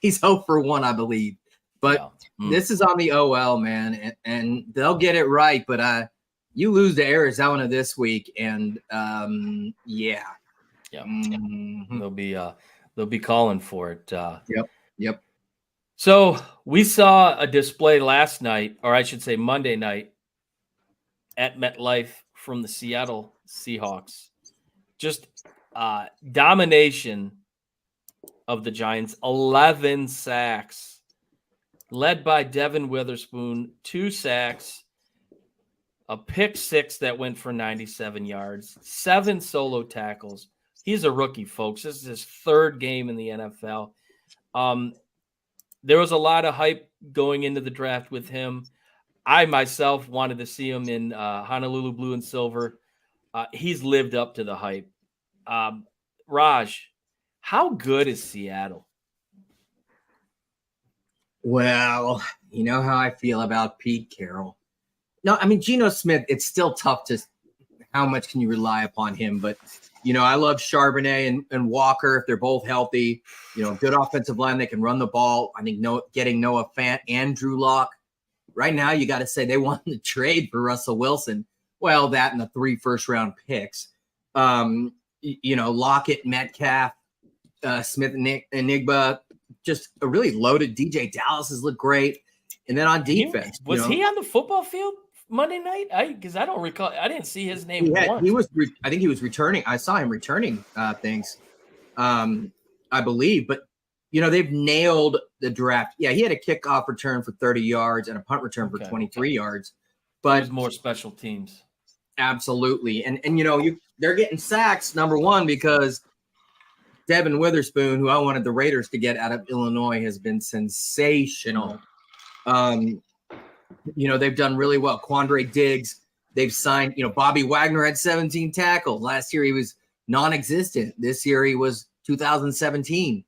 he's 0 for 1, I believe. But this is on the OL, man, and they'll get it right. But you lose to Arizona this week, and yeah. Mm-hmm. They'll be calling for it. Yep. So we saw a display last night, or I should say Monday night, at MetLife from the Seattle Seahawks. Just domination of the Giants. 11 sacks, led by Devin Witherspoon. 2 sacks, a pick 6 that went for 97 yards, 7 solo tackles. He's a rookie, folks. This is his 3rd game in the NFL. There was a lot of hype going into the draft with him. I myself wanted to see him in Honolulu blue and silver. He's lived up to the hype. Raj, how good is Seattle? Well, you know how I feel about Pete Carroll. No, I mean, Geno Smith, it's still tough to how much can you rely upon him. But, I love Charbonnet and Walker if they're both healthy. Good offensive line. They can run the ball. I think getting Noah Fant and Drew Lock. Right now, you got to say they want to trade for Russell Wilson. Well, that and the 3 first-round picks. Lockett, Metcalf, Smith, Enigma, just a really loaded. DJ Dallas has looked great. And then on defense. Was he on the football field Monday night? Because I don't recall. I didn't see his name once. I think he was returning. I saw him returning things, I believe. But, they've nailed the draft. Yeah, he had a kickoff return for 30 yards and a punt return for 23 yards. But there's more special teams. Absolutely. And they're getting sacks, number one, because Devin Witherspoon, who I wanted the Raiders to get out of Illinois, has been sensational. They've done really well. Quandre Diggs, they've signed, Bobby Wagner had 17 tackles. Last year he was non-existent. This year he was 2017.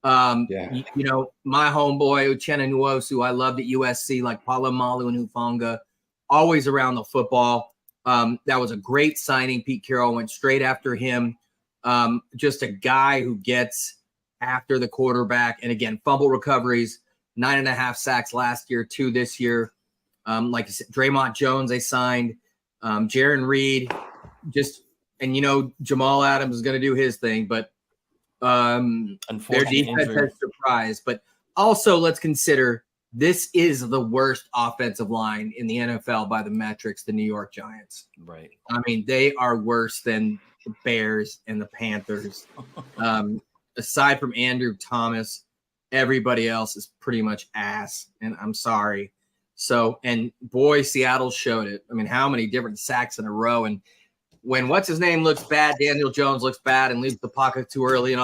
My homeboy, Uchenna Nwosu, I loved at USC, like Palomalu and Hufanga, always around the football. That was a great signing. Pete Carroll went straight after him. Just a guy who gets after the quarterback. And again, fumble recoveries, 9.5 sacks last year, 2 this year. Like I said, Draymond Jones, they signed. Jaron Reed, Jamal Adams is going to do his thing, but their defense has surprised. But also, let's consider this is the worst offensive line in the NFL by the metrics, the New York Giants. Right. I mean, they are worse than the Bears and the Panthers. Aside from Andrew Thomas, everybody else is pretty much ass, and I'm sorry. So, and boy, Seattle showed it. I mean, how many different sacks in a row? And when what's-his-name looks bad, Daniel Jones looks bad and leaves the pocket too early,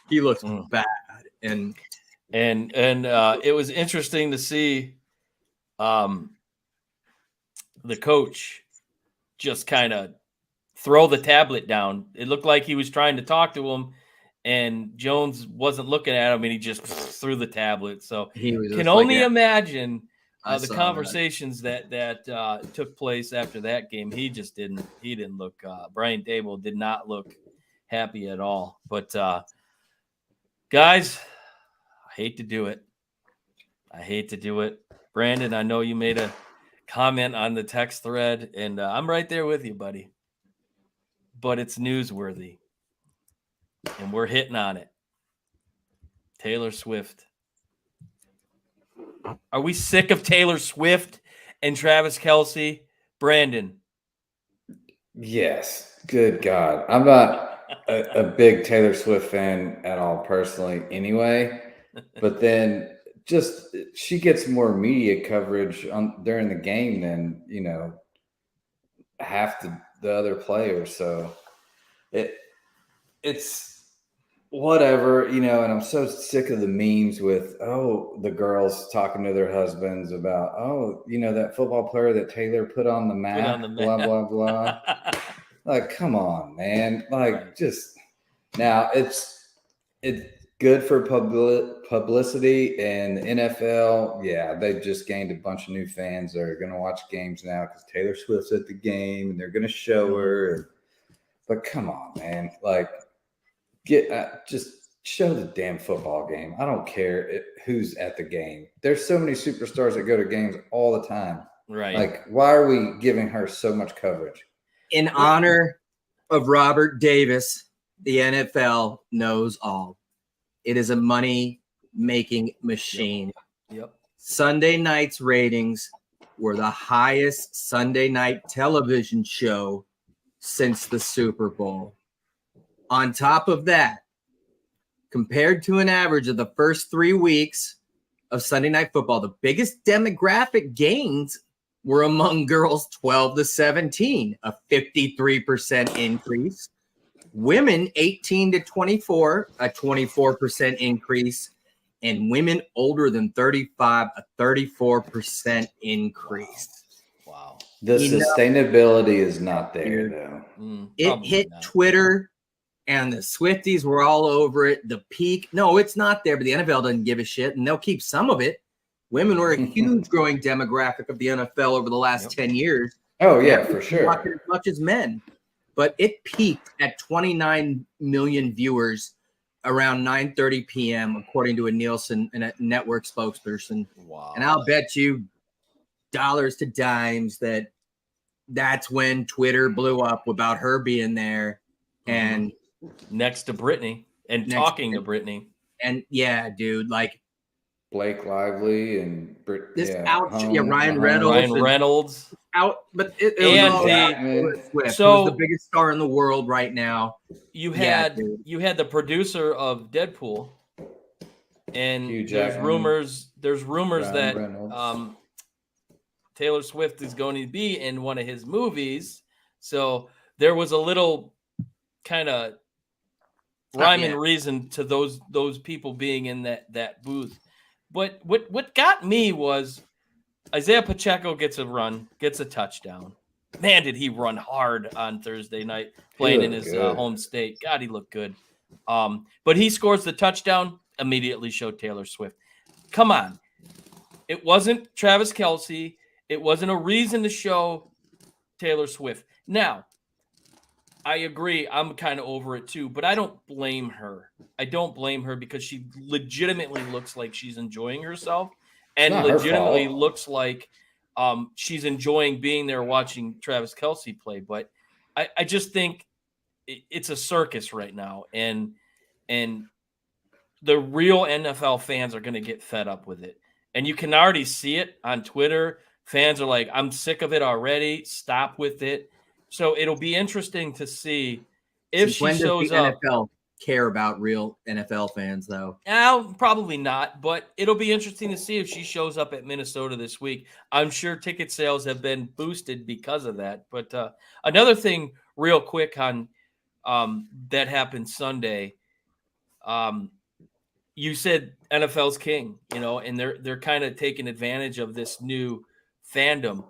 he looks bad. And it was interesting to see the coach just kind of throw the tablet down. It looked like he was trying to talk to him, and Jones wasn't looking at him, and he just threw the tablet. So can only imagine the conversations that took place after that game. He didn't look. Brian Dable did not look happy at all. But guys, I hate to do it. Brandon, I know you made a comment on the text thread, and I'm right there with you, buddy. But it's newsworthy, and we're hitting on it. Taylor Swift. Are we sick of Taylor Swift and Travis Kelce? Brandon. Yes. Good God. I'm not a big Taylor Swift fan at all personally anyway, but then just she gets more media coverage during the game than, half the other players. So it's whatever, and I'm so sick of the memes with, the girls talking to their husbands about, that football player that Taylor put on the map, blah, blah, blah. Like, come on, man. Like, just now good for publicity, and the NFL, yeah, they've just gained a bunch of new fans that are going to watch games now because Taylor Swift's at the game and they're going to show her. But come on, man, like just show the damn football game. I don't care who's at the game. There's so many superstars that go to games all the time. Right. Like, why are we giving her so much coverage? In honor of Robert Davis, the NFL knows all. It is a money-making machine. Yep. Sunday night's ratings were the highest Sunday night television show since the Super Bowl. On top of that, compared to an average of the first 3 weeks of Sunday Night Football, the biggest demographic gains were among girls 12 to 17, a 53% increase. Women 18 to 24, a 24% increase. And women older than 35, a 34% increase. Wow. The sustainability is not there, though. It hit Twitter, and the Swifties were all over it. The peak. No, it's not there, but the NFL doesn't give a shit, and they'll keep some of it. Women were a huge growing demographic of the NFL over the last 10 years. Oh, yeah, for sure. As much as men. But it peaked at 29 million viewers around 9:30 p.m., according to a Nielsen and a network spokesperson. Wow. And I'll bet you dollars to dimes that's when Twitter blew up about her being there. And next to Brittany and talking to Brittany. And yeah, dude, like Blake Lively and Ryan Reynolds out, but it was the biggest star in the world right now. You had the producer of Deadpool, and there's rumors that Taylor Swift is going to be in one of his movies. So there was a little kind of rhyme and reason to those people being in that booth. But what got me was Isaiah Pacheco gets a touchdown. Man, did he run hard on Thursday night playing in his home state. God, he looked good. But he scores the touchdown, immediately showed Taylor Swift. Come on. It wasn't Travis Kelce. It wasn't a reason to show Taylor Swift. Now, I agree. I'm kind of over it too, but I don't blame her. I don't blame her because she legitimately looks like she's enjoying herself and legitimately looks like she's enjoying being there watching Travis Kelce play. But I just think it's a circus right now. And the real NFL fans are going to get fed up with it. And you can already see it on Twitter. Fans are like, I'm sick of it already. Stop with it. So it'll be interesting to see if she shows up. NFL care about real NFL fans, though? Probably not, but it'll be interesting to see if she shows up at Minnesota this week. I'm sure ticket sales have been boosted because of that. But another thing real quick on that happened Sunday, you said NFL's king, and they're kind of taking advantage of this new fandom.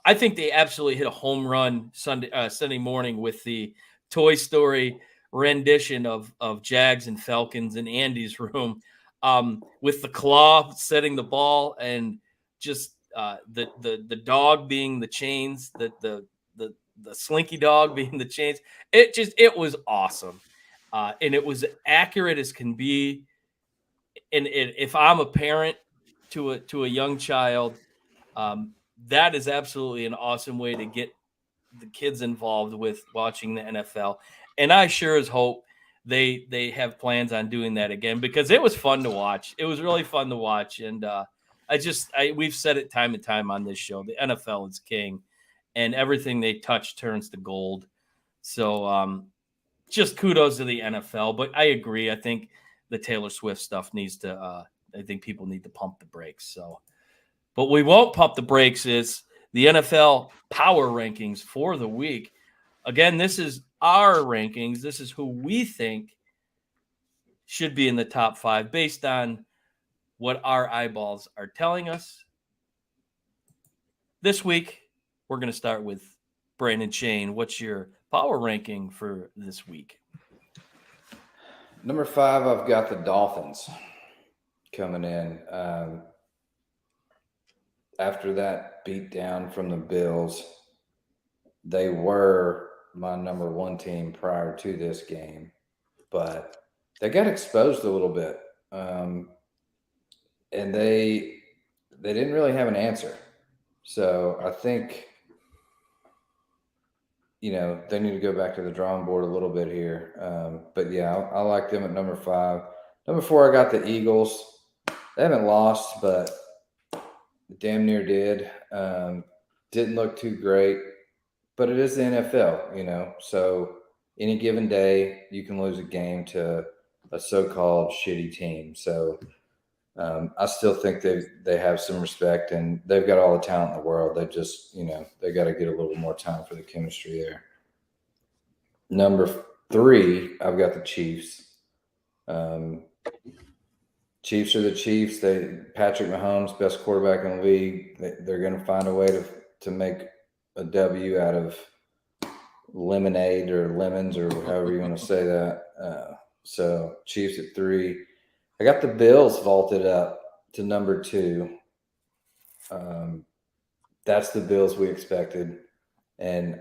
I think they absolutely hit a home run Sunday morning with the Toy Story rendition of Jags and Falcons in Andy's room, with the claw setting the ball and just the dog being the chains, the slinky dog being the chains. It was awesome, and it was accurate as can be. And if I'm a parent to a young child, that is absolutely an awesome way to get the kids involved with watching the NFL. And I sure as hope they have plans on doing that again, because it was fun to watch. It was really fun to watch. And we've said it time and time on this show, the NFL is king, and everything they touch turns to gold. So just kudos to the NFL. But I agree. I think the Taylor Swift stuff needs to I think people need to pump the brakes. So, but we won't pump the brakes is the NFL power rankings for the week. Again, this is our rankings. This is who we think should be in the top 5 based on what our eyeballs are telling us. This week, we're going to start with Brandon Shane. What's your power ranking for this week? Number 5, I've got the Dolphins coming in. After that beatdown from the Bills, they were my number 1 team prior to this game, but they got exposed a little bit, and they didn't really have an answer. So I think, they need to go back to the drawing board a little bit here. But yeah, I like them at number 5. Number 4, I got the Eagles. They haven't lost, but damn near did. Didn't look too great, but it is the NFL, so any given day you can lose a game to a so-called shitty team. So I still think they have some respect, and they've got all the talent in the world. They just, they got to get a little more time for the chemistry there. Number 3, I've got the Chiefs. Chiefs are the Chiefs. Patrick Mahomes, best quarterback in the league. They're going to find a way to make a W out of lemonade or lemons or however you want to say that. So Chiefs at 3. I got the Bills vaulted up to number 2. That's the Bills we expected, and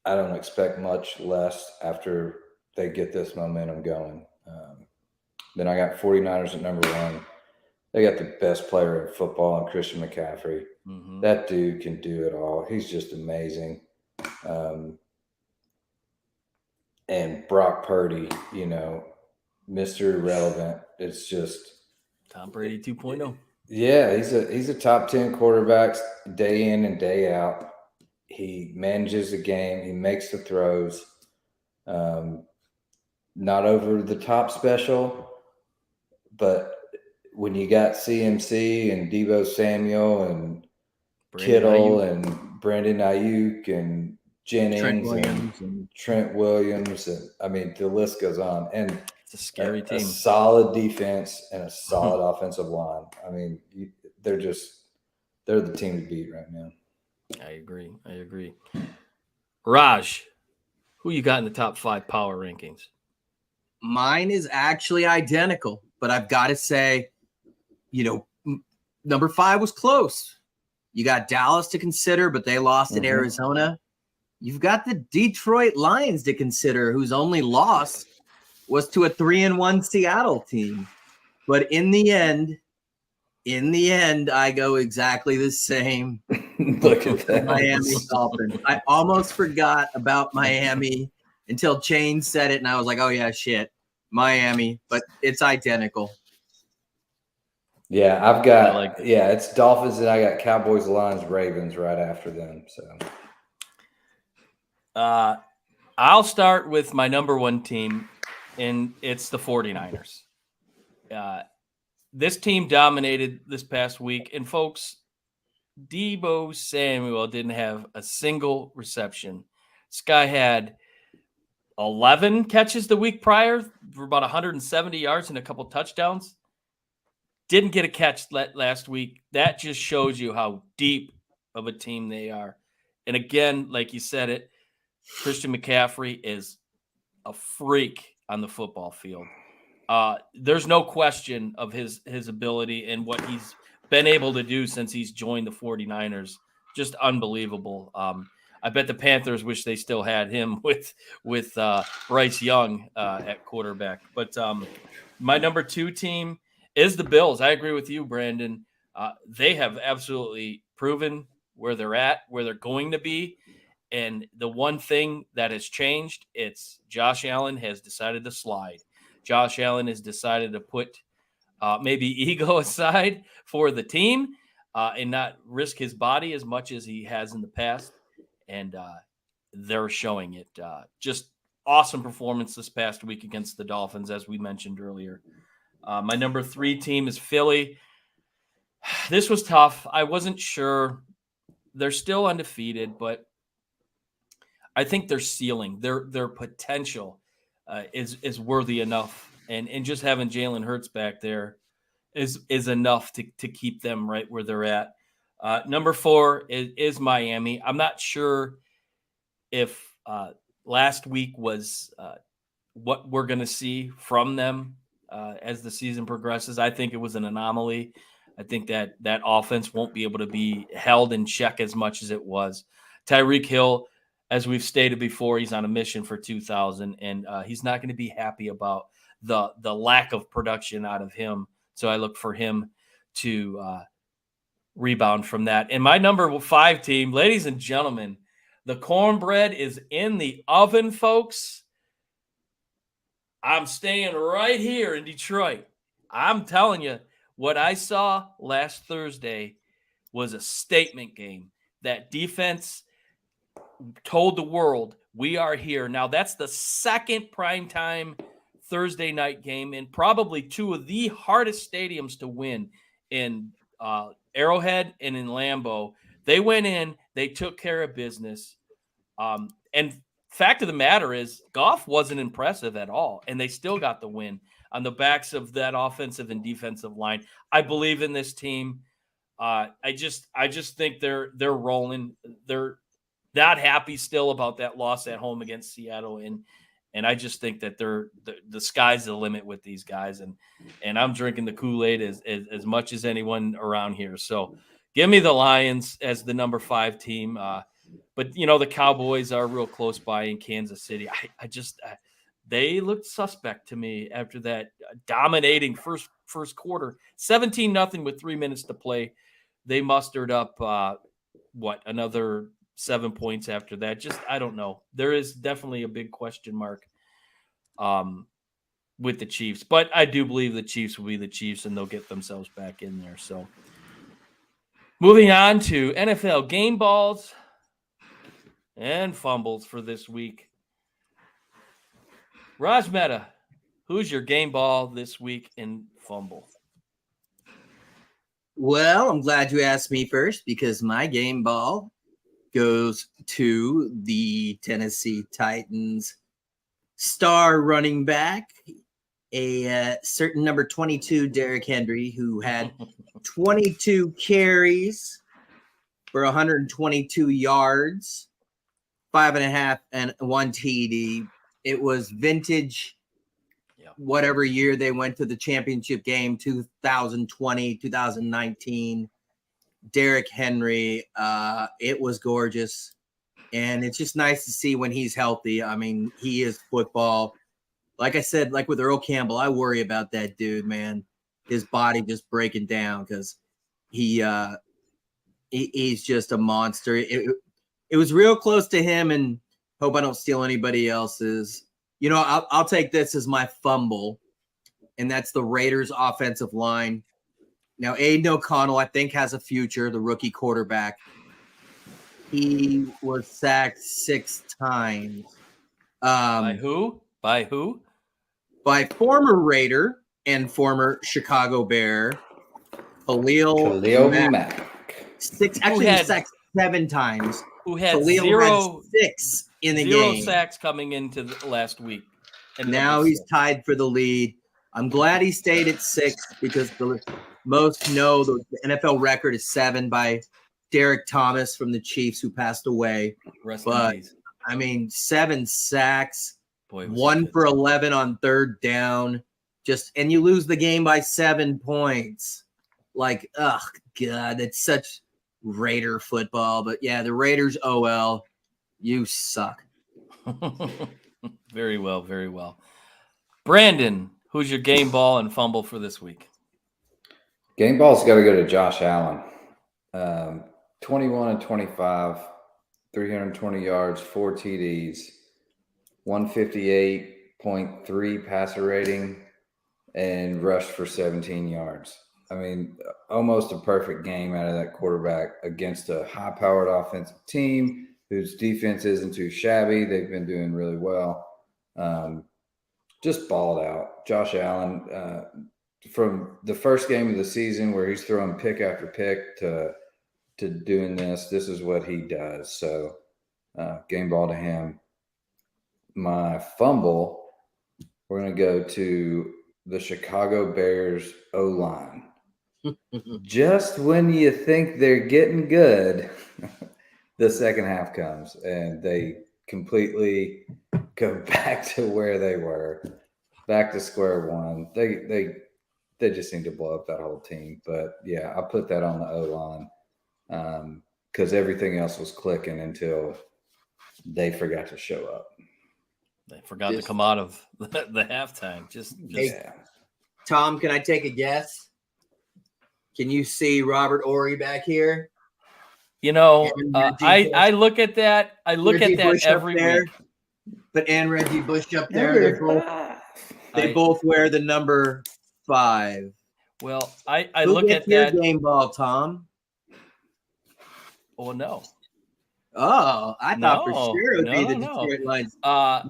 I don't expect much less after they get this momentum going. Then I got 49ers at number 1. They got the best player in football in Christian McCaffrey. Mm-hmm. That dude can do it all. He's just amazing. And Brock Purdy, Mr. Irrelevant. It's just Tom Brady 2.0. Yeah, he's a top 10 quarterback day in and day out. He manages the game. He makes the throws. Not over the top special, but when you got CMC and Deebo Samuel and Kittle and Brandon Ayuk and Jennings and Trent Williams, and I mean the list goes on. And it's a scary team. A solid defense and a solid offensive line. I mean, they're the team to beat right now. I agree. Raj, who you got in the top 5 power rankings? Mine is actually identical, but I've got to say, number 5 was close. You got Dallas to consider, but they lost in Arizona. You've got the Detroit Lions to consider, whose only loss was to a 3-1 Seattle team. But in the end, I go exactly the same. Look at that. Miami Dolphins. I almost forgot about Miami until Chain said it, and I was like, oh, yeah, shit. Miami, but it's identical. Yeah, I've got it's Dolphins, and I got Cowboys, Lions, Ravens right after them. So I'll start with my number 1 team, and it's the 49ers. This team dominated this past week, and folks, Deebo Samuel didn't have a single reception. This guy had 11 catches the week prior for about 170 yards and a couple touchdowns. Didn't get a catch last week. That just shows you how deep of a team they are. And again, like you said it, Christian McCaffrey is a freak on the football field. There's no question of his ability and what he's been able to do since he's joined the 49ers. Just unbelievable. I bet the Panthers wish they still had him with Bryce Young at quarterback. But my number 2 team is the Bills. I agree with you, Brandon. They have absolutely proven where they're at, where they're going to be. And the one thing that has changed, it's Josh Allen has decided to slide. Josh Allen has decided to put maybe ego aside for the team and not risk his body as much as he has in the past. And they're showing it. Just awesome performance this past week against the Dolphins, as we mentioned earlier. My number 3 team is Philly. This was tough. I wasn't sure. They're still undefeated, but I think their ceiling, their potential is worthy enough. And just having Jalen Hurts back there is enough to keep them right where they're at. Number 4 is Miami. I'm not sure if last week was what we're going to see from them as the season progresses. I think it was an anomaly. I think that offense won't be able to be held in check as much as it was. Tyreek Hill, as we've stated before, he's on a mission for 2,000, and he's not going to be happy about the lack of production out of him. So I look for him to rebound from that. And my number 5 team, ladies and gentlemen, the cornbread is in the oven, folks. I'm staying right here in Detroit. I'm telling you, what I saw last Thursday was a statement game. That defense told the world, we are here. Now, that's the second primetime Thursday night game in probably 2 of the hardest stadiums to win in Arrowhead and in Lambeau. They went in, they took care of business. And fact of the matter is, Goff wasn't impressive at all, and they still got the win on the backs of that offensive and defensive line. I believe in this team. I just think they're rolling. They're not happy still about that loss at home against Seattle, and I just think that the sky's the limit with these guys, and I'm drinking the Kool-Aid as much as anyone around here. So give me the Lions as the number 5 team. But the Cowboys are real close by in Kansas City. They looked suspect to me after that dominating first quarter, 17-0 with 3 minutes to play. They mustered up another 7 points after that. Just, I don't know. There is definitely a big question mark with the Chiefs, but I do believe the Chiefs will be the Chiefs and they'll get themselves back in there. So moving on to NFL game balls and fumbles for this week. Raj Mehta, who's your game ball this week in fumble? Well, I'm glad you asked me first because my game ball goes to the Tennessee Titans star running back, a certain number 22, Derrick Henry, who had 22 carries for 122 yards, 5.5 and 1 TD. It was vintage, whatever year they went to the championship game, 2020, 2019. Derrick Henry, it was gorgeous. And it's just nice to see when he's healthy. I mean, he is football. Like I said, like with Earl Campbell, I worry about that dude, man. His body just breaking down because he's just a monster. It was real close to him, and hope I don't steal anybody else's. I'll take this as my fumble, and that's the Raiders' offensive line. Now, Aiden O'Connell, I think, has a future, the rookie quarterback. He was sacked 6 times. By who? By who? By former Raider and former Chicago Bear, Khalil Mack. He sacked 7 times. Who had Khalil had 6 in the game. 0 sacks coming into the last week. And now he's tied for the lead. I'm glad he stayed at 6 because most know the NFL record is 7 by Derek Thomas from the Chiefs, who passed away. But I mean, 7 sacks, 1 for 11 on 3rd down. And you lose the game by 7 points. Like, oh God, it's such Raider football. But yeah, the Raiders, OL, you suck. Very well, very well. Brandon, who's your game ball and fumble for this week? Game ball's got to go to Josh Allen. 21 and 25, 320 yards, 4 TDs, 158.3 passer rating, and rushed for 17 yards. I mean, almost a perfect game out of that quarterback against a high-powered offensive team whose defense isn't too shabby. They've been doing really well. Just balled out. Josh Allen, from the first game of the season where he's throwing pick after pick to doing this is what he does. So game ball to him. My fumble, we're going to go to the Chicago Bears O-line. Just when you think they're getting good, the second half comes and they completely go back to where they were, back to square one. They just need to blow up that whole team. But yeah, I put that on the O-line because everything else was clicking until they forgot to show up. They forgot to come out of the halftime. Hey, Tom, can I take a guess? Can you see Robert Ory back here? You know, I look at that. I look at that every week. But and Reggie Bush up there, they both wear the number 5. Well, I look at your that game ball, Tom. Oh no. Oh, I thought for sure it would be the Detroit Lions.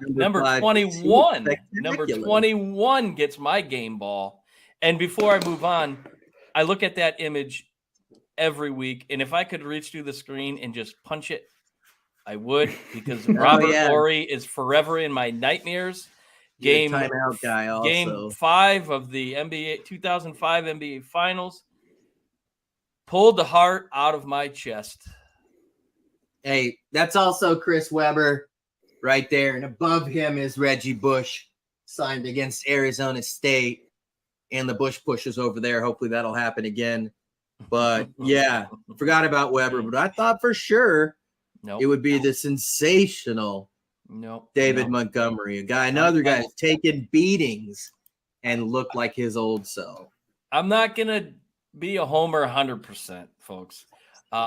Number 21. Number 21 gets my game ball. And before I move on, I look at that image every week, and if I could reach through the screen and just punch it, I would, because Robert Ory is forever in my nightmares. Game timeout guy also. Game 5 of the NBA 2005 NBA Finals pulled the heart out of my chest. Hey, that's also Chris Webber right there, and above him is Reggie Bush, signed against Arizona State, and the Bush pushes over there. Hopefully that'll happen again. But yeah, forgot about Webber, but I thought for sure it would be the sensational David Montgomery, another guy who's taken beatings and looked like his old self. I'm not going to be a homer 100%, folks.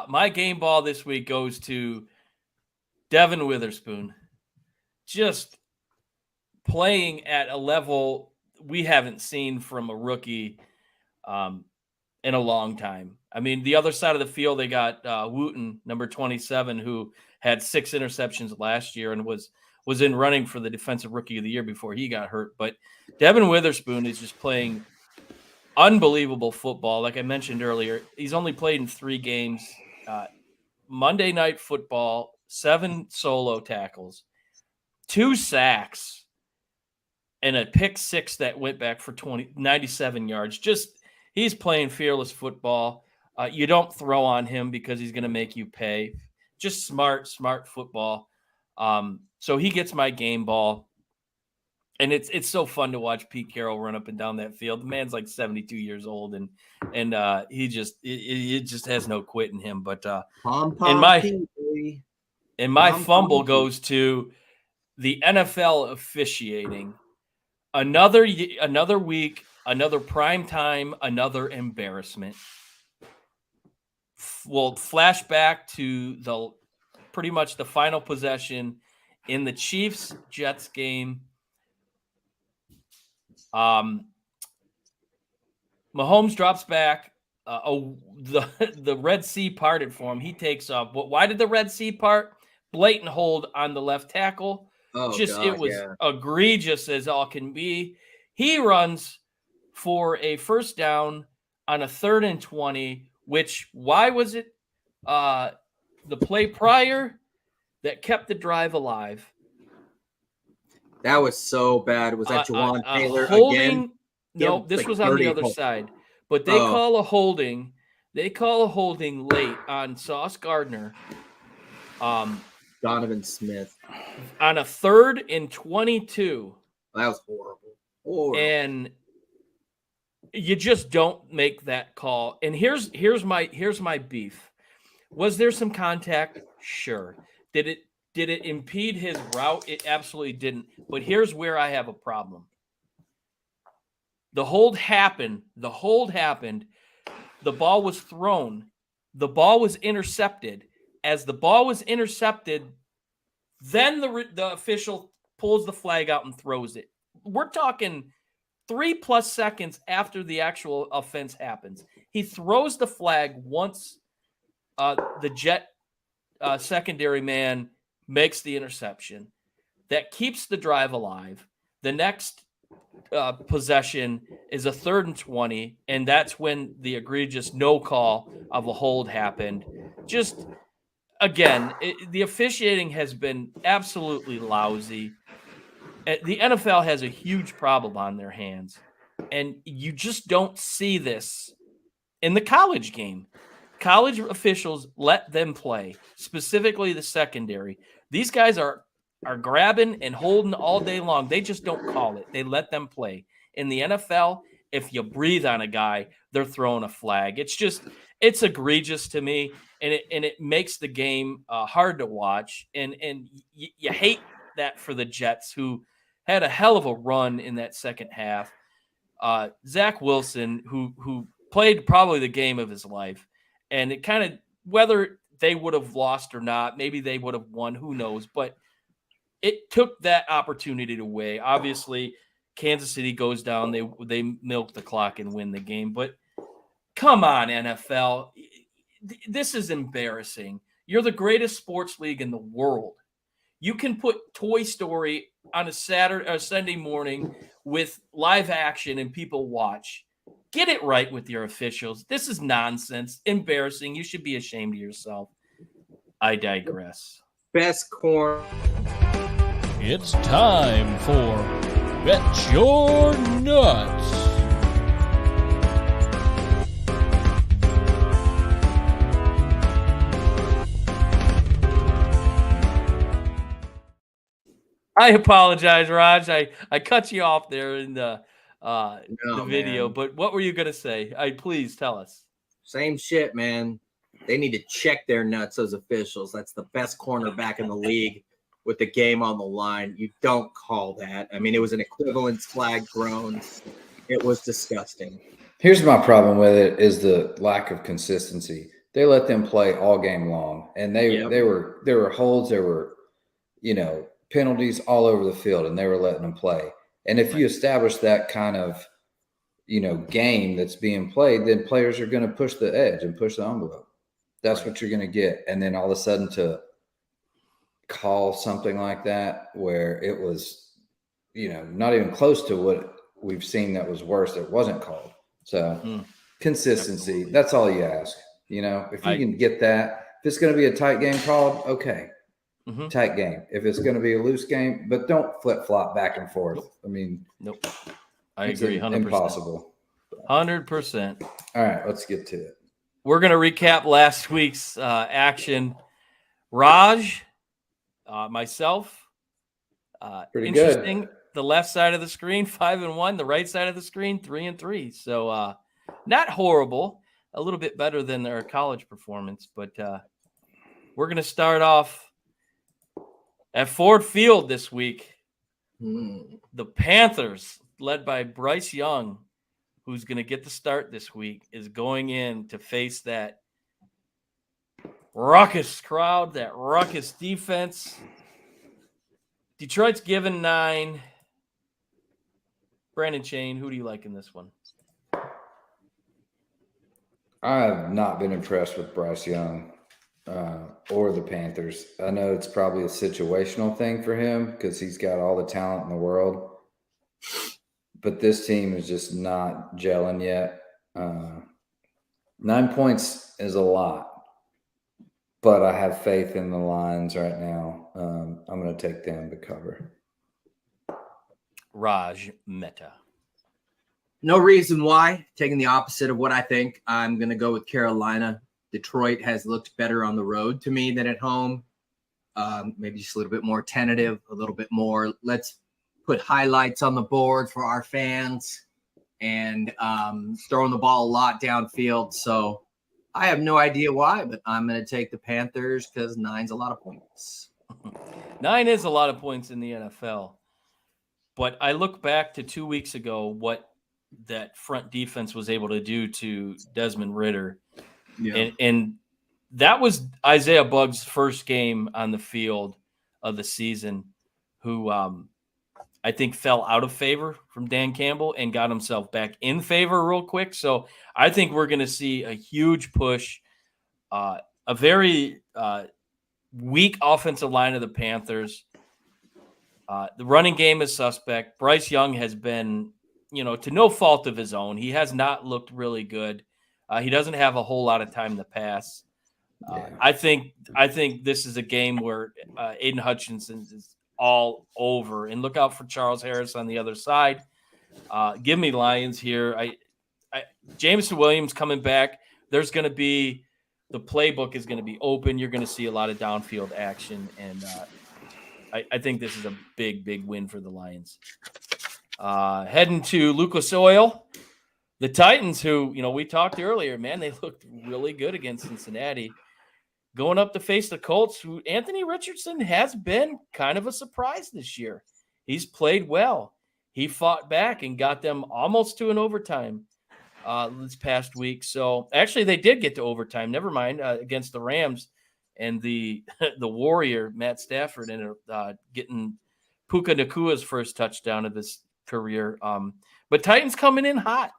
My game ball this week goes to Devin Witherspoon, just playing at a level we haven't seen from a rookie in a long time. I mean, the other side of the field, they got Wooten, number 27, who had 6 interceptions last year and was in running for the Defensive Rookie of the Year before he got hurt. But Devin Witherspoon is just playing unbelievable football. Like I mentioned earlier, he's only played in 3 games. Monday Night Football, 7 solo tackles, 2 sacks, and a pick 6 that went back for 97 yards. Just he's playing fearless football. You don't throw on him because he's going to make you pay. Just smart football. So he gets my game ball. And it's so fun to watch Pete Carroll run up and down that field. The man's like 72 years old, and he just has no quit in him. But my fumble goes to the NFL officiating. Another week, another prime time, another embarrassment. We'll flash back to pretty much the final possession in the Chiefs-Jets game. Mahomes drops back. The Red Sea parted for him. He takes off. Why did the Red Sea part? Blatant hold on the left tackle. It was egregious as all can be. He runs for a first down on a 3rd and 20. Which, why was it the play prior that kept the drive alive? That was so bad. Was that Jawan Taylor again? No, this was on the other side. But they call a holding. They call a holding late on Sauce Gardner. Donovan Smith. On a 3rd and 22. That was horrible. And you just don't make that call. And here's my beef. Was there some contact? Sure. Did it impede his route? It absolutely didn't. But here's where I have a problem. The hold happened. The ball was thrown. The ball was intercepted. As the ball was intercepted, then the official pulls the flag out and throws it. We're talking 3+ seconds after the actual offense happens. He throws the flag once the Jet secondary man makes the interception. That keeps the drive alive. The next possession is a 3rd and 20, and that's when the egregious no call of a hold happened. Just, again, the officiating has been absolutely lousy. The NFL has a huge problem on their hands, and you just don't see this in the college game. College officials let them play, specifically the secondary. These guys are are grabbing and holding all day long. They just don't call it. They let them play. In the NFL, if you breathe on a guy, they're throwing a flag. It's egregious to me, and it makes the game hard to watch. And you hate that for the Jets, who had a hell of a run in that second half. Zach Wilson, who played probably the game of his life, and it kind of, whether they would have lost or not, maybe they would have won, who knows, but it took that opportunity away. Obviously, Kansas City goes down, they milk the clock and win the game, but come on, NFL. This is embarrassing. You're the greatest sports league in the world. You can put Toy Story on a Sunday morning with live action and people watch. Get it right with your officials. This is nonsense. Embarrassing. You should be ashamed of yourself. I digress. Best corner. It's time for Bet Your Nuts. I apologize, Raj. I cut you off there in the video, man. but what were you going to say? Please tell us. Same shit, man. They need to check their nuts, those officials. That's the best cornerback in the league with the game on the line. You don't call that. I mean, it was an equivalence flag thrown. It was disgusting. Here's my problem with it is the lack of consistency. They let them play all game long, and there were holds, there were, penalties all over the field, and they were letting them play. And if you establish that kind of, game that's being played, then players are going to push the edge and push the envelope. That's what you're going to get. And then all of a sudden to call something like that where it was, not even close to what we've seen that was worse, that wasn't called. So consistency, absolutely. That's all you ask. If you can get that, if it's going to be a tight game called, okay. Tight game. If it's going to be a loose game, but don't flip-flop back and forth. Nope. I mean, nope. I agree. 100%. Impossible. 100%. All right, let's get to it. We're going to recap last week's action. Raj, myself, pretty interesting. Good. The left side of the screen, 5-1. The right side of the screen, 3-3. So not horrible. A little bit better than their college performance, but we're going to start off at Ford Field this week. The Panthers, led by Bryce Young, who's going to get the start this week, is going in to face that ruckus crowd, that ruckus defense. Detroit's given 9. Brandon Chain, who do you like in this one? I have not been impressed with Bryce Young or the Panthers. I know it's probably a situational thing for him because he's got all the talent in the world. But this team is just not gelling yet. 9 points is a lot. But I have faith in the Lions right now. I'm going to take them to cover. Raj Mehta. No reason why. Taking the opposite of what I think. I'm going to go with Carolina. Detroit has looked better on the road to me than at home. Maybe just a little bit more tentative, a little bit more. Let's put highlights on the board for our fans and throwing the ball a lot downfield. So I have no idea why, but I'm going to take the Panthers because 9's a lot of points. 9 is a lot of points in the NFL. But I look back to 2 weeks ago, what that front defense was able to do to Desmond Ridder. Yeah. And that was Isaiah Bugg's first game on the field of the season, who I think fell out of favor from Dan Campbell and got himself back in favor real quick. So I think we're going to see a huge push, a very weak offensive line of the Panthers. The running game is suspect. Bryce Young has been, to no fault of his own. He has not looked really good. He doesn't have a whole lot of time to pass. I think this is a game where Aiden Hutchinson is all over. And look out for Charles Harris on the other side. Give me Lions here. Jameson Williams coming back. There's going to be – the playbook is going to be open. You're going to see a lot of downfield action. And I think this is a big win for the Lions. Heading to Lucas Oil, the Titans, who, we talked earlier, man, they looked really good against Cincinnati. Going up to face the Colts, who Anthony Richardson has been kind of a surprise this year. He's played well. He fought back and got them almost to an overtime this past week. So actually they did get to overtime. Never mind, against the Rams. And the Warrior, Matt Stafford, ended up getting Puka Nakua's first touchdown of his career. But Titans coming in hot.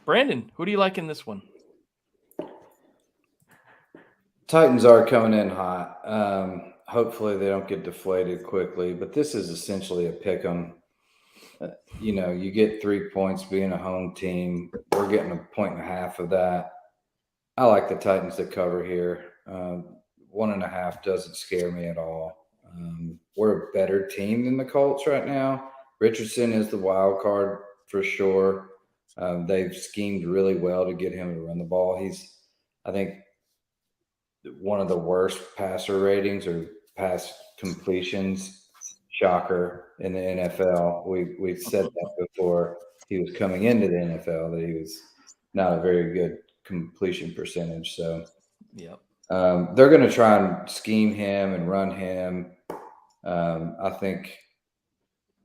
Brandon, who do you like in this one? Titans are coming in hot. Hopefully they don't get deflated quickly, but this is essentially a pick 'em. You get 3 points being a home team. We're getting 1.5 of that. I like the Titans to cover here. 1.5 doesn't scare me at all. We're a better team than the Colts right now. Richardson is the wild card for sure. They've schemed really well to get him to run the ball. He's, I think, one of the worst passer ratings or pass completions, shocker, in the NFL. We've said that before he was coming into the NFL, that he was not a very good completion percentage. So yep. They're going to try and scheme him and run him. I think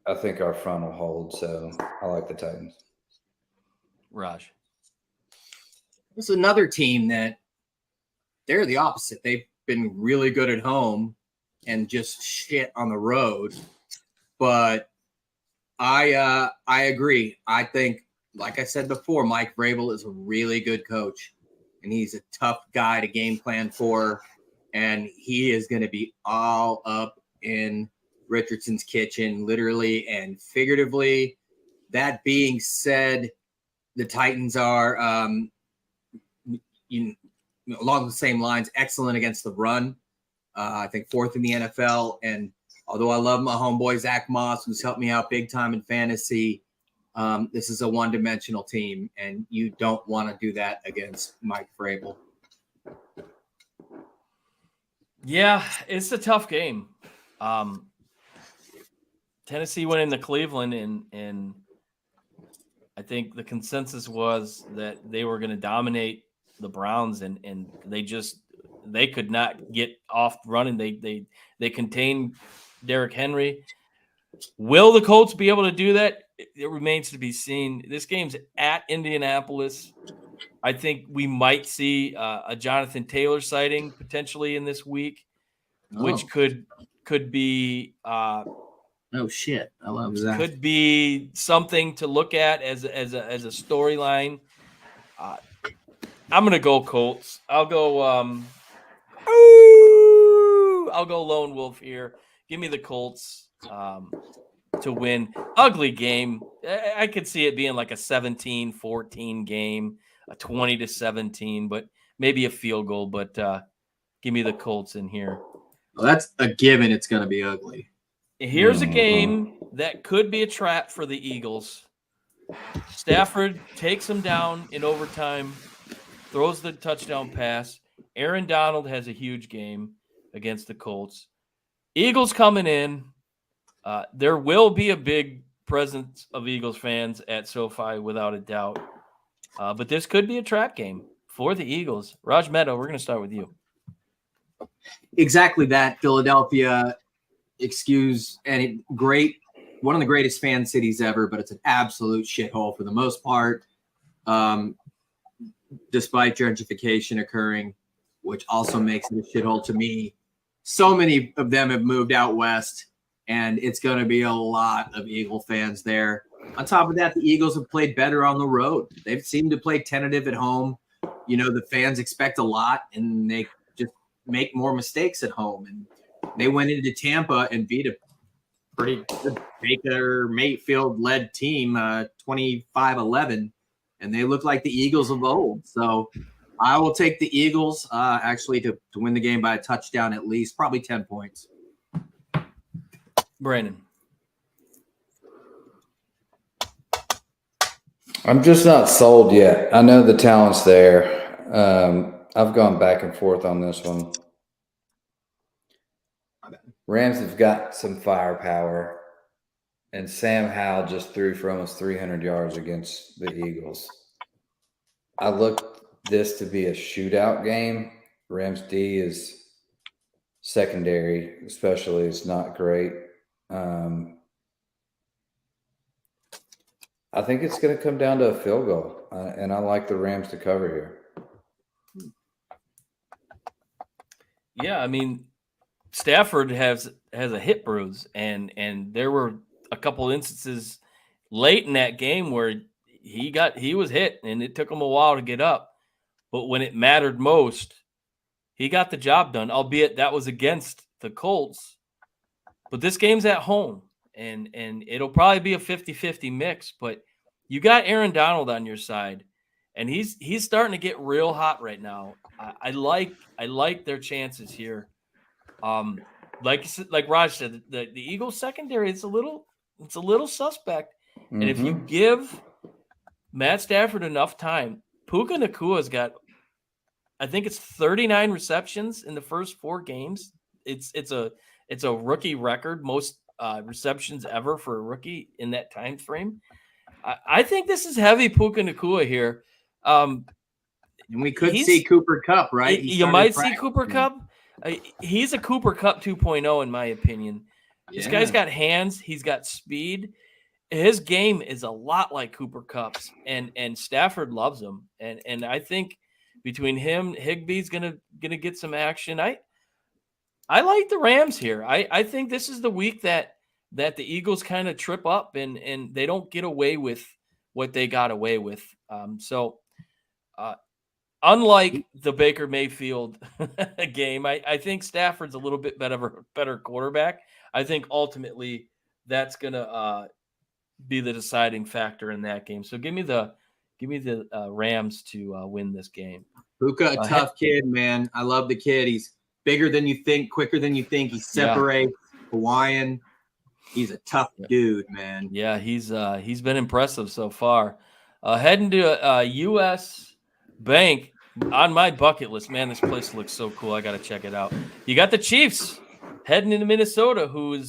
our front will hold. So I like the Titans. Raj. This is another team that they're the opposite. They've been really good at home and just shit on the road. But I agree. I think, like I said before, Mike Vrabel is a really good coach, and he's a tough guy to game plan for, and he is going to be all up in Richardson's kitchen, literally and figuratively. That being said, the Titans are along the same lines, excellent against the run. I think 4th in the NFL. And although I love my homeboy Zach Moss, who's helped me out big time in fantasy, this is a one-dimensional team, and you don't want to do that against Mike Vrabel. Yeah, it's a tough game. Tennessee went into Cleveland, and I think the consensus was that they were going to dominate the Browns, and they could not get off running. They contained Derrick Henry. Will the Colts be able to do that? It remains to be seen. This game's at Indianapolis. I think we might see a Jonathan Taylor sighting potentially in this week, which could be oh shit! I love that. Could be something to look at as a storyline. I'm gonna go Colts. I'll go lone wolf here. Give me the Colts to win. Ugly game. I could see it being like a 17-14 game, a 20-17, but maybe a field goal. But give me the Colts in here. Well, that's a given. It's going to be ugly. Here's a game that could be a trap for the Eagles. Stafford takes them down in overtime, throws the touchdown pass. Aaron Donald has a huge game against the Colts. Eagles coming in. There will be a big presence of Eagles fans at SoFi without a doubt. But this could be a trap game for the Eagles. Raj Meadow, we're going to start with you. Exactly that. Philadelphia, one of the greatest fan cities ever, but it's an absolute shithole for the most part. Despite gentrification occurring, which also makes it a shithole to me. So many of them have moved out west, and it's going to be a lot of Eagle fans there. On top of that, the Eagles have played better on the road. They've seemed to play tentative at home. The fans expect a lot, and they just make more mistakes at home. And they went into Tampa and beat a pretty good Baker Mayfield-led team, 25-11, and they look like the Eagles of old. So I will take the Eagles actually to win the game by a touchdown at least, probably 10 points. Brandon. I'm just not sold yet. I know the talent's there. I've gone back and forth on this one. Rams have got some firepower, and Sam Howell just threw for almost 300 yards against the Eagles. I looked this to be a shootout game. Rams D is secondary, especially, is not great. I think it's going to come down to a field goal, and I like the Rams to cover here. Yeah, I mean, Stafford has a hip bruise, and there were a couple instances late in that game where he was hit, and it took him a while to get up. But when it mattered most, he got the job done, albeit that was against the Colts. But this game's at home, and it'll probably be a 50-50 mix. But you got Aaron Donald on your side, and he's starting to get real hot right now. I like their chances here. Like Raj said, the Eagles secondary it's a little suspect. Mm-hmm. And if you give Matt Stafford enough time, Puka Nakua's got, I think it's 39 receptions in the first 4 games. It's a rookie record, most receptions ever for a rookie in that time frame. I think this is heavy Puka Nakua here. And we could see Cooper Kupp, right? You might see Cooper Kupp. He's a Cooper Kupp 2.0 in my opinion. This guy's got hands. He's got speed. His game is a lot like Cooper Kupp's, and Stafford loves him. And I think between him, Higbee's gonna get some action. I like the Rams here. I think this is the week that the Eagles kind of trip up and they don't get away with what they got away with. Unlike the Baker Mayfield game, I think Stafford's a little bit better quarterback. I think ultimately that's gonna be the deciding factor in that game. So give me the Rams to win this game. Puka, a tough kid, man. I love the kid. He's bigger than you think, quicker than you think. He separates, Hawaiian. He's a tough dude, man. Yeah, he's been impressive so far. Heading to U.S. Bank on my bucket list. Man, this place looks so cool. I got to check it out. You got the Chiefs heading into Minnesota, who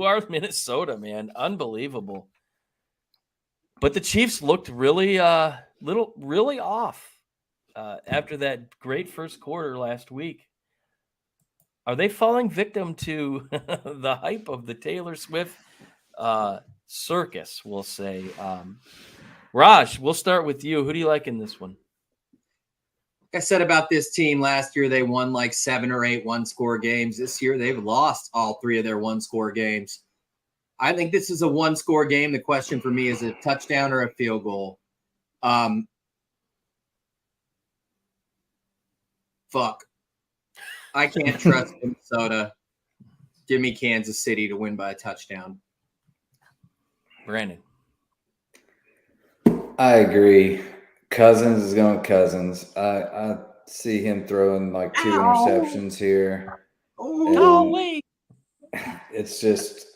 are Minnesota, man? Unbelievable. But the Chiefs looked really off after that great first quarter last week. Are they falling victim to the hype of the Taylor Swift circus, we'll say? Raj, we'll start with you. Who do you like in this one? Like I said about this team last year, they won like 7 or 8 one-score games. This year, they've lost all 3 of their one-score games. I think this is a one-score game. The question for me is a touchdown or a field goal. Fuck. I can't trust Minnesota. Give me Kansas City to win by a touchdown. Brandon. I agree. Cousins is going Cousins. I see him throwing like 2 interceptions here. Golly. It's just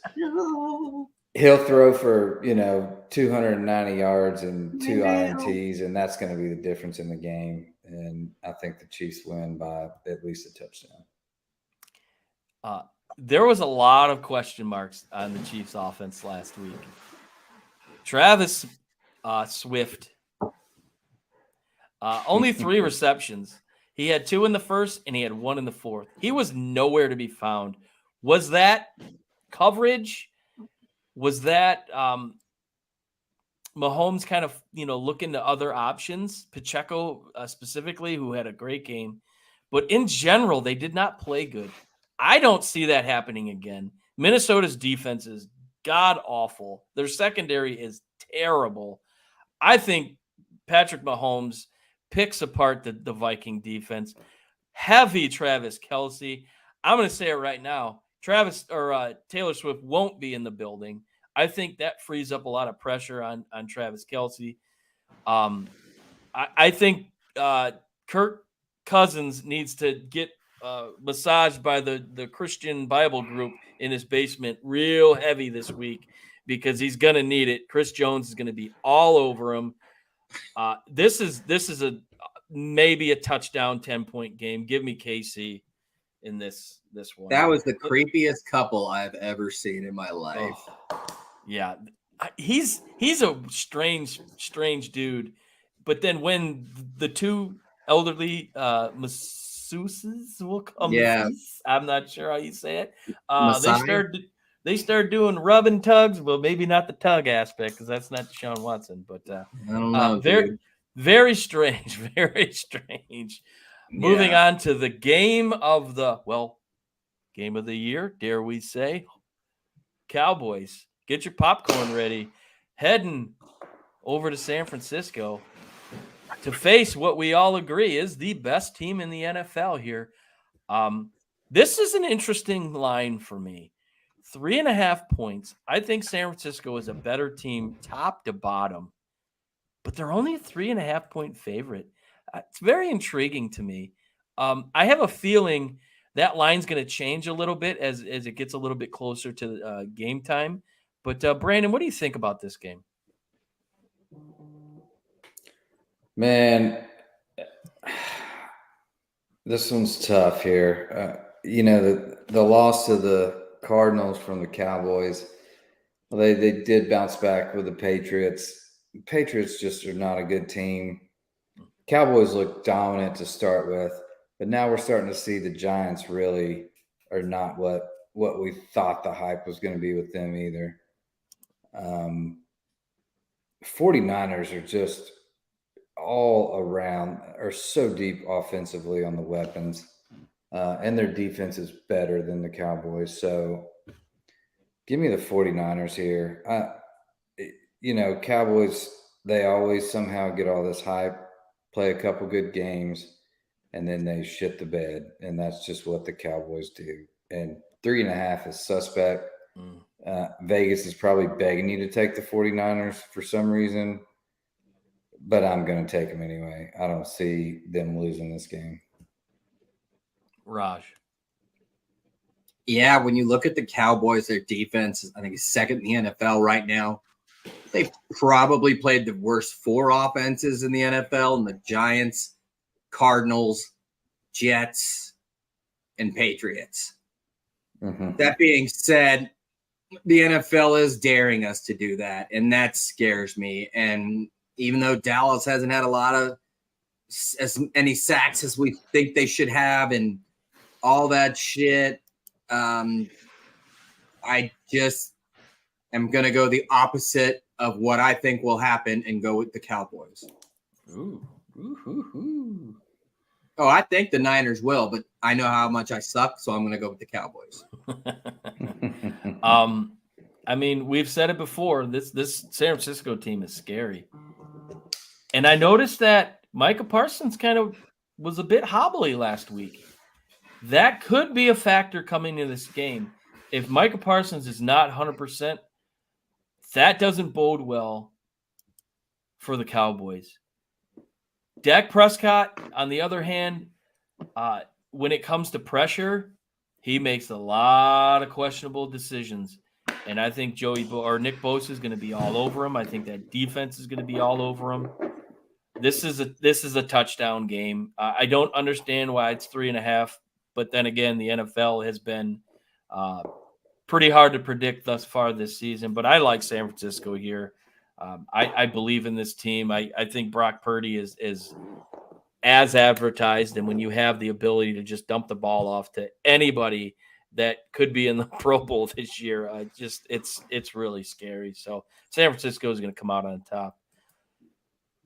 he'll throw for 290 yards and 2 INTs, and that's going to be the difference in the game. And I think the Chiefs win by at least a touchdown. There was a lot of question marks on the Chiefs offense last week. Travis Swift, only 3 receptions. He had 2 in the first and he had 1 in the fourth. He was nowhere to be found. Was that coverage? Was that Mahomes kind of, looking to other options? Pacheco specifically, who had a great game. But in general, they did not play good. I don't see that happening again. Minnesota's defense is god-awful. Their secondary is terrible. I think Patrick Mahomes picks apart the Viking defense. Heavy Travis Kelce. I'm going to say it right now. Taylor Swift won't be in the building. I think that frees up a lot of pressure on Travis Kelce. I think Kirk Cousins needs to get massaged by the Christian Bible group in his basement real heavy this week because he's going to need it. Chris Jones is going to be all over him. This is maybe a touchdown 10-point game. Give me KC. in this one. That was the creepiest couple I've ever seen in my life. Yeah, he's a strange dude. But then when the two elderly masseuses will come, I'm not sure how you say it. They start doing rub and tugs. Well, maybe not the tug aspect because that's not Deshaun Watson. But I don't know. Very strange, very strange. Moving on to the game of the year, dare we say? Cowboys, get your popcorn ready. Heading over to San Francisco to face what we all agree is the best team in the NFL here. This is an interesting line for me. 3.5 points. I think San Francisco is a better team top to bottom, but they're only a 3.5 point favorite. It's very intriguing to me. I have a feeling that line's going to change a little bit as it gets a little bit closer to game time. But Brandon, what do you think about this game? Man, this one's tough here. The loss to the Cardinals from the Cowboys, they did bounce back with the Patriots. The Patriots just are not a good team. Cowboys look dominant to start with, but now we're starting to see the Giants really are not what we thought the hype was going to be with them either. 49ers are just all around, are so deep offensively on the weapons, and their defense is better than the Cowboys. So give me the 49ers here. Cowboys, they always somehow get all this hype, play a couple good games, and then they shit the bed. And that's just what the Cowboys do. And 3.5 is suspect. Vegas is probably begging you to take the 49ers for some reason, but I'm going to take them anyway. I don't see them losing this game. Raj. Yeah, when you look at the Cowboys, their defense, I think, is second in the NFL right now. They've probably played the worst 4 offenses in the NFL, and the Giants, Cardinals, Jets, and Patriots. Mm-hmm. That being said, the NFL is daring us to do that, and that scares me. And even though Dallas hasn't had a lot of as many sacks as we think they should have and all that shit, I just am going to go the opposite of what I think will happen and go with the Cowboys. Ooh. Oh, I think the Niners will, but I know how much I suck, so I'm going to go with the Cowboys. I mean, we've said it before. This San Francisco team is scary. And I noticed that Micah Parsons kind of was a bit hobbly last week. That could be a factor coming into this game. If Micah Parsons is not 100%, that doesn't bode well for the Cowboys. Dak Prescott, on the other hand, when it comes to pressure, he makes a lot of questionable decisions. And I think Nick Bosa is going to be all over him. I think that defense is going to be all over him. This is a touchdown game. I don't understand why it's 3.5, but then again, the NFL has been pretty hard to predict thus far this season. But I like San Francisco here. I believe in this team. I think Brock Purdy is as advertised, and when you have the ability to just dump the ball off to anybody that could be in the Pro Bowl this year, it's really scary. So San Francisco is going to come out on top.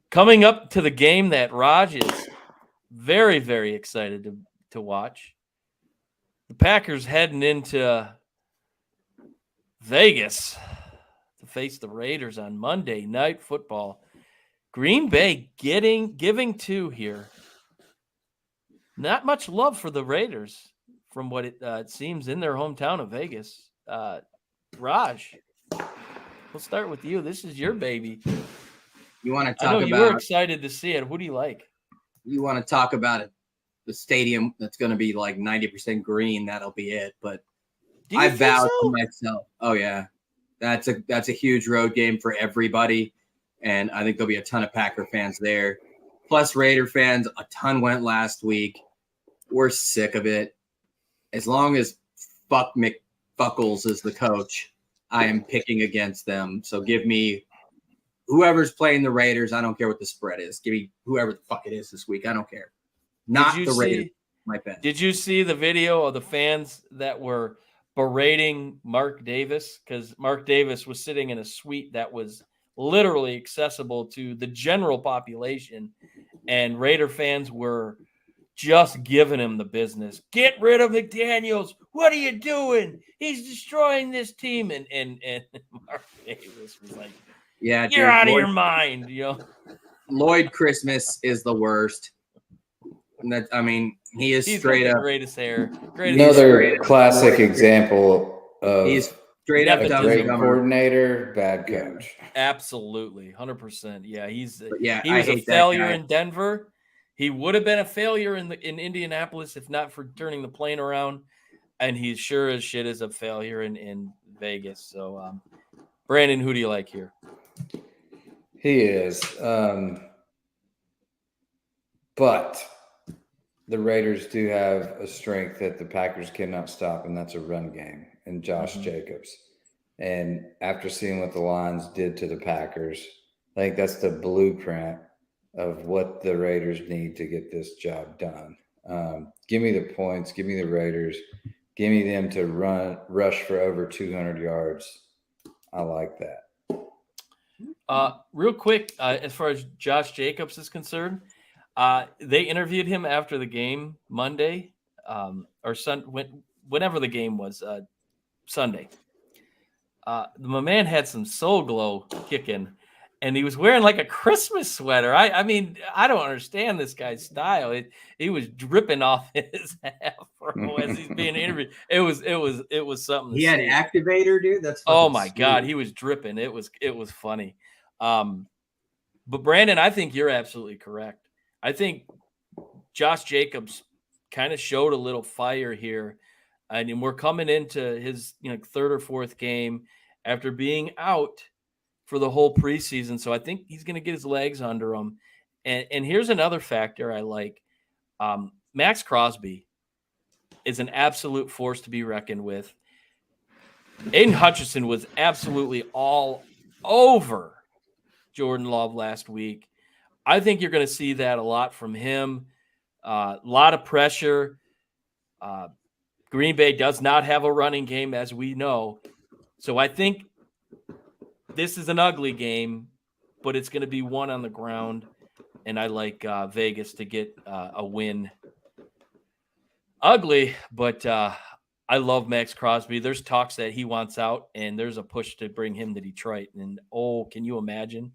Coming up to the game that Raj is very, very excited to watch. The Packers heading into Vegas to face the Raiders on Monday Night Football. Green Bay giving 2 here. Not much love for the Raiders from what it seems in their hometown of Vegas. Raj, we'll start with you. This is your baby. You want to talk I know about? You were excited to see it. Who do you like? You want to talk about it? The stadium that's going to be like 90% green. That'll be it. But I vowed to myself. Oh yeah, that's a huge road game for everybody, and I think there'll be a ton of Packer fans there. Plus Raider fans, a ton went last week. We're sick of it. as long as Fuck McFuckles is the coach, I am picking against them. So give me whoever's playing the Raiders. I don't care what the spread is. Give me whoever the fuck it is this week. I don't care. Not the Raiders. My bet. Did you see the video of the fans that were berating Mark Davis? Because Mark Davis was sitting in a suite that was literally accessible to the general population, and Raider fans were just giving him the business. Get rid of McDaniels. What are you doing? He's destroying this team. And Mark Davis was like, yeah, you're out of your mind. You know, Lloyd Christmas is the worst. And that, I mean, he's straight up greatest hair. Another classic example of he's straight up a dumb great dumber. coordinator, bad coach. Absolutely, 100%. Yeah, he was I a failure in Denver. He would have been a failure in Indianapolis if not for turning the plane around, and he sure as shit is a failure in Vegas. So, Brandon, who do you like here? He is, but the Raiders do have a strength that the Packers cannot stop, and that's a run game and Josh Jacobs. And after seeing what the Lions did to the Packers, I think that's the blueprint of what the Raiders need to get this job done. Give me the points. Give me the Raiders. Give me them to rush for over 200 yards. I like that. Real quick, as far as Josh Jacobs is concerned, they interviewed him after the game Monday or whenever the game was, Sunday. My man had some soul glow kicking, and he was wearing like a Christmas sweater. I mean, I don't understand this guy's style. He was dripping off his afro as he's being interviewed. It was something. He had activator, dude. That's oh my God, he was dripping. It was funny. But Brandon, I think you're absolutely correct. I think Josh Jacobs kind of showed a little fire here, and we're coming into his third or fourth game after being out for the whole preseason. So I think he's going to get his legs under him. And here's another factor I like. Max Crosby is an absolute force to be reckoned with. Aiden Hutchinson was absolutely all over Jordan Love last week. I think you're going to see that a lot from him. A lot of pressure. Green Bay does not have a running game, as we know. So I think this is an ugly game, but it's going to be one on the ground. And I like Vegas to get a win. Ugly, but I love Max Crosby. There's talks that he wants out, and there's a push to bring him to Detroit. And, can you imagine?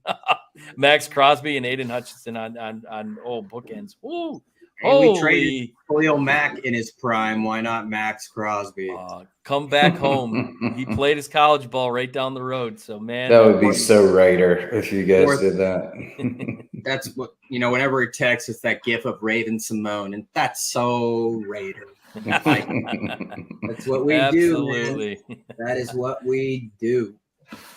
Max Crosby and Aiden Hutchinson on bookends. Ooh. Hey, we traded Khalil Mack in his prime. Why not Max Crosby? Come back home. He played his college ball right down the road. So, man. That would be so Raider if you guys did that. That's what, whenever he texts, it's that gif of Raven Simone, and that's so Raider. That's what we do, man. That is what we do.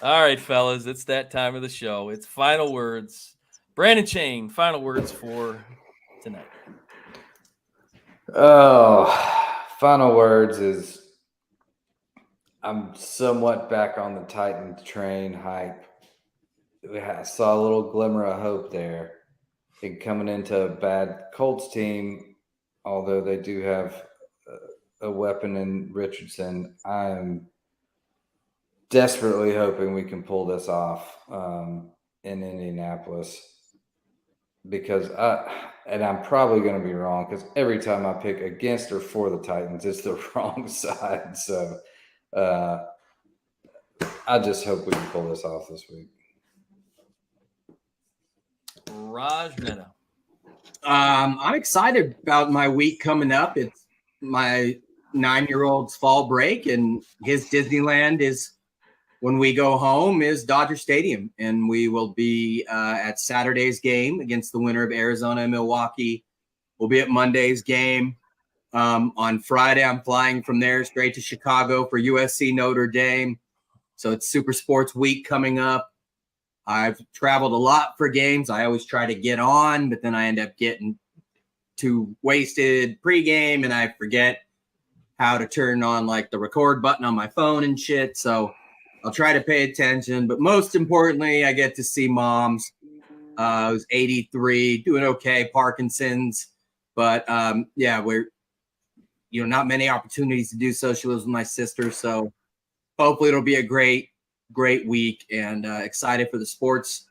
All right, fellas, it's that time of the show. It's final words. Brandon Chain, final words for tonight. Final words is I'm somewhat back on the Titans train hype. I saw a little glimmer of hope there. I think coming into a bad Colts team, although they do have a weapon in Richardson, I'm desperately hoping we can pull this off in Indianapolis, because I'm probably going to be wrong, because every time I pick against or for the Titans, it's the wrong side. So I just hope we can pull this off this week. Raj Mehta. I'm excited about my week coming up. It's my 9-year-old's fall break, and his Disneyland is, when we go home, is Dodger Stadium, and we will be at Saturday's game against the winner of Arizona and Milwaukee. We'll be at Monday's game. On Friday, I'm flying from there straight to Chicago for USC Notre Dame. So it's Super Sports Week coming up. I've traveled a lot for games. I always try to get on, but then I end up getting too wasted pregame, and I forget how to turn on like the record button on my phone and shit. So I'll try to pay attention. But most importantly, I get to see Mom's. Who's 83, doing okay, Parkinson's. But yeah, we're not many opportunities to do so. She lives with my sister, so hopefully it'll be a great week. And excited for the sports.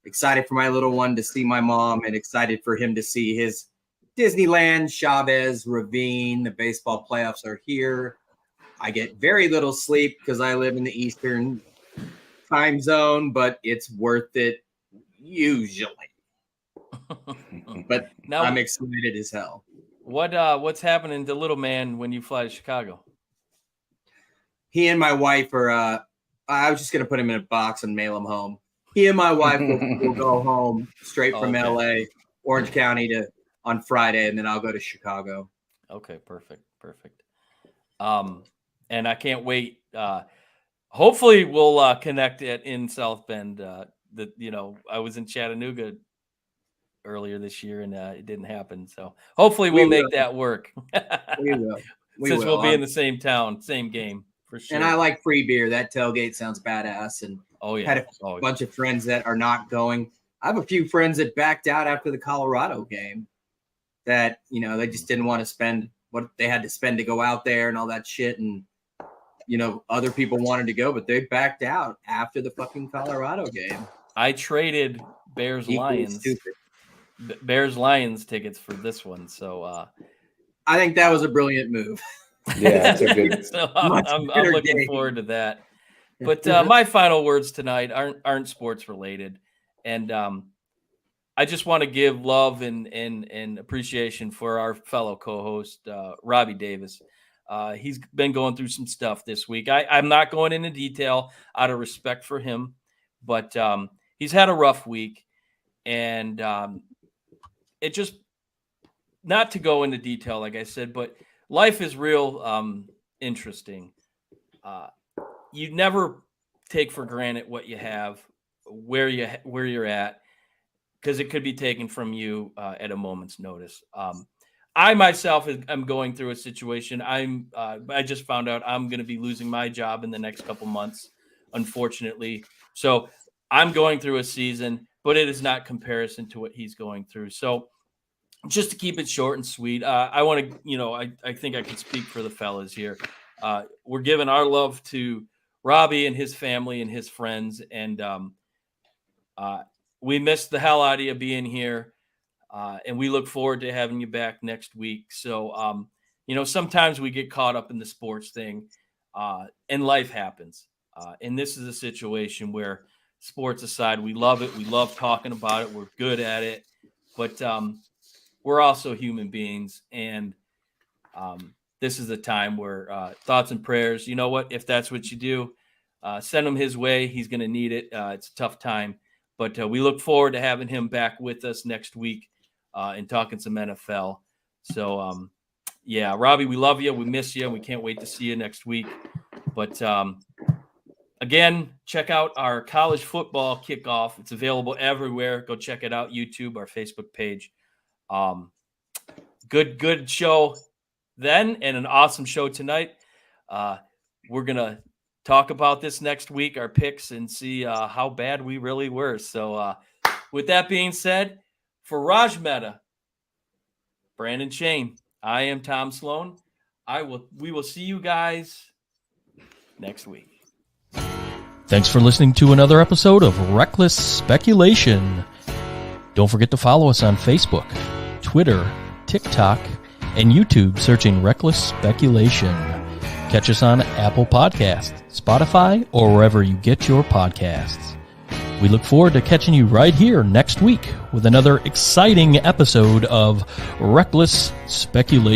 Excited for my little one to see my mom, and excited for him to see his Disneyland, Chavez, Ravine. The baseball playoffs are here. I get very little sleep because I live in the Eastern time zone, but it's worth it usually. But now, I'm excited as hell. What's happening to little man when you fly to Chicago? He and my wife are I was just gonna put him in a box and mail him home. He and my wife will go home straight from LA, Orange County on Friday, and then I'll go to Chicago. Okay, perfect. And I can't wait. Hopefully we'll connect in South Bend. I was in Chattanooga earlier this year, and it didn't happen. So hopefully we'll make that work. We will. Since we'll be in the same town, same game for sure. And I like free beer. That tailgate sounds badass. And had a bunch of friends that are not going. I have a few friends that backed out after the Colorado game. That they just didn't want to spend what they had to spend to go out there and all that shit. And other people wanted to go, but they backed out after the fucking Colorado game. I traded Bears-Lions tickets for this one, so I think that was a brilliant move. Yeah, it's a good. So I'm looking forward to that. But my final words tonight aren't sports related, and I just want to give love and appreciation for our fellow co-host Robbie Davis. He's been going through some stuff this week. I'm not going into detail out of respect for him, but he's had a rough week, and it just, not to go into detail, like I said, but life is real interesting. You never take for granted what you have, where you're at, because it could be taken from you at a moment's notice. I myself am going through a situation. I just found out I'm going to be losing my job in the next couple months, unfortunately. So I'm going through a season, but it is not comparison to what he's going through. So just to keep it short and sweet, I want to, I think I can speak for the fellas here. We're giving our love to Robbie and his family and his friends. And we missed the hell out of you being here. And we look forward to having you back next week. So, sometimes we get caught up in the sports thing and life happens. And this is a situation where, sports aside, we love it. We love talking about it. We're good at it. But we're also human beings. And this is a time where thoughts and prayers, you know what, if that's what you do, send him his way. He's going to need it. It's a tough time. But we look forward to having him back with us next week and talking some NFL. So, Robbie, we love you. We miss you. We can't wait to see you next week. But, again, check out our college football kickoff. It's available everywhere. Go check it out, YouTube, our Facebook page. Good show then, and an awesome show tonight. We're going to talk about this next week, our picks, and see how bad we really were. So with that being said, for Raj Mehta, Brandon Shane, I am Tom Sloan. We will see you guys next week. Thanks for listening to another episode of Reckless Speculation. Don't forget to follow us on Facebook, Twitter, TikTok, and YouTube, searching Reckless Speculation. Catch us on Apple Podcasts, Spotify, or wherever you get your podcasts. We look forward to catching you right here next week with another exciting episode of Reckless Speculation.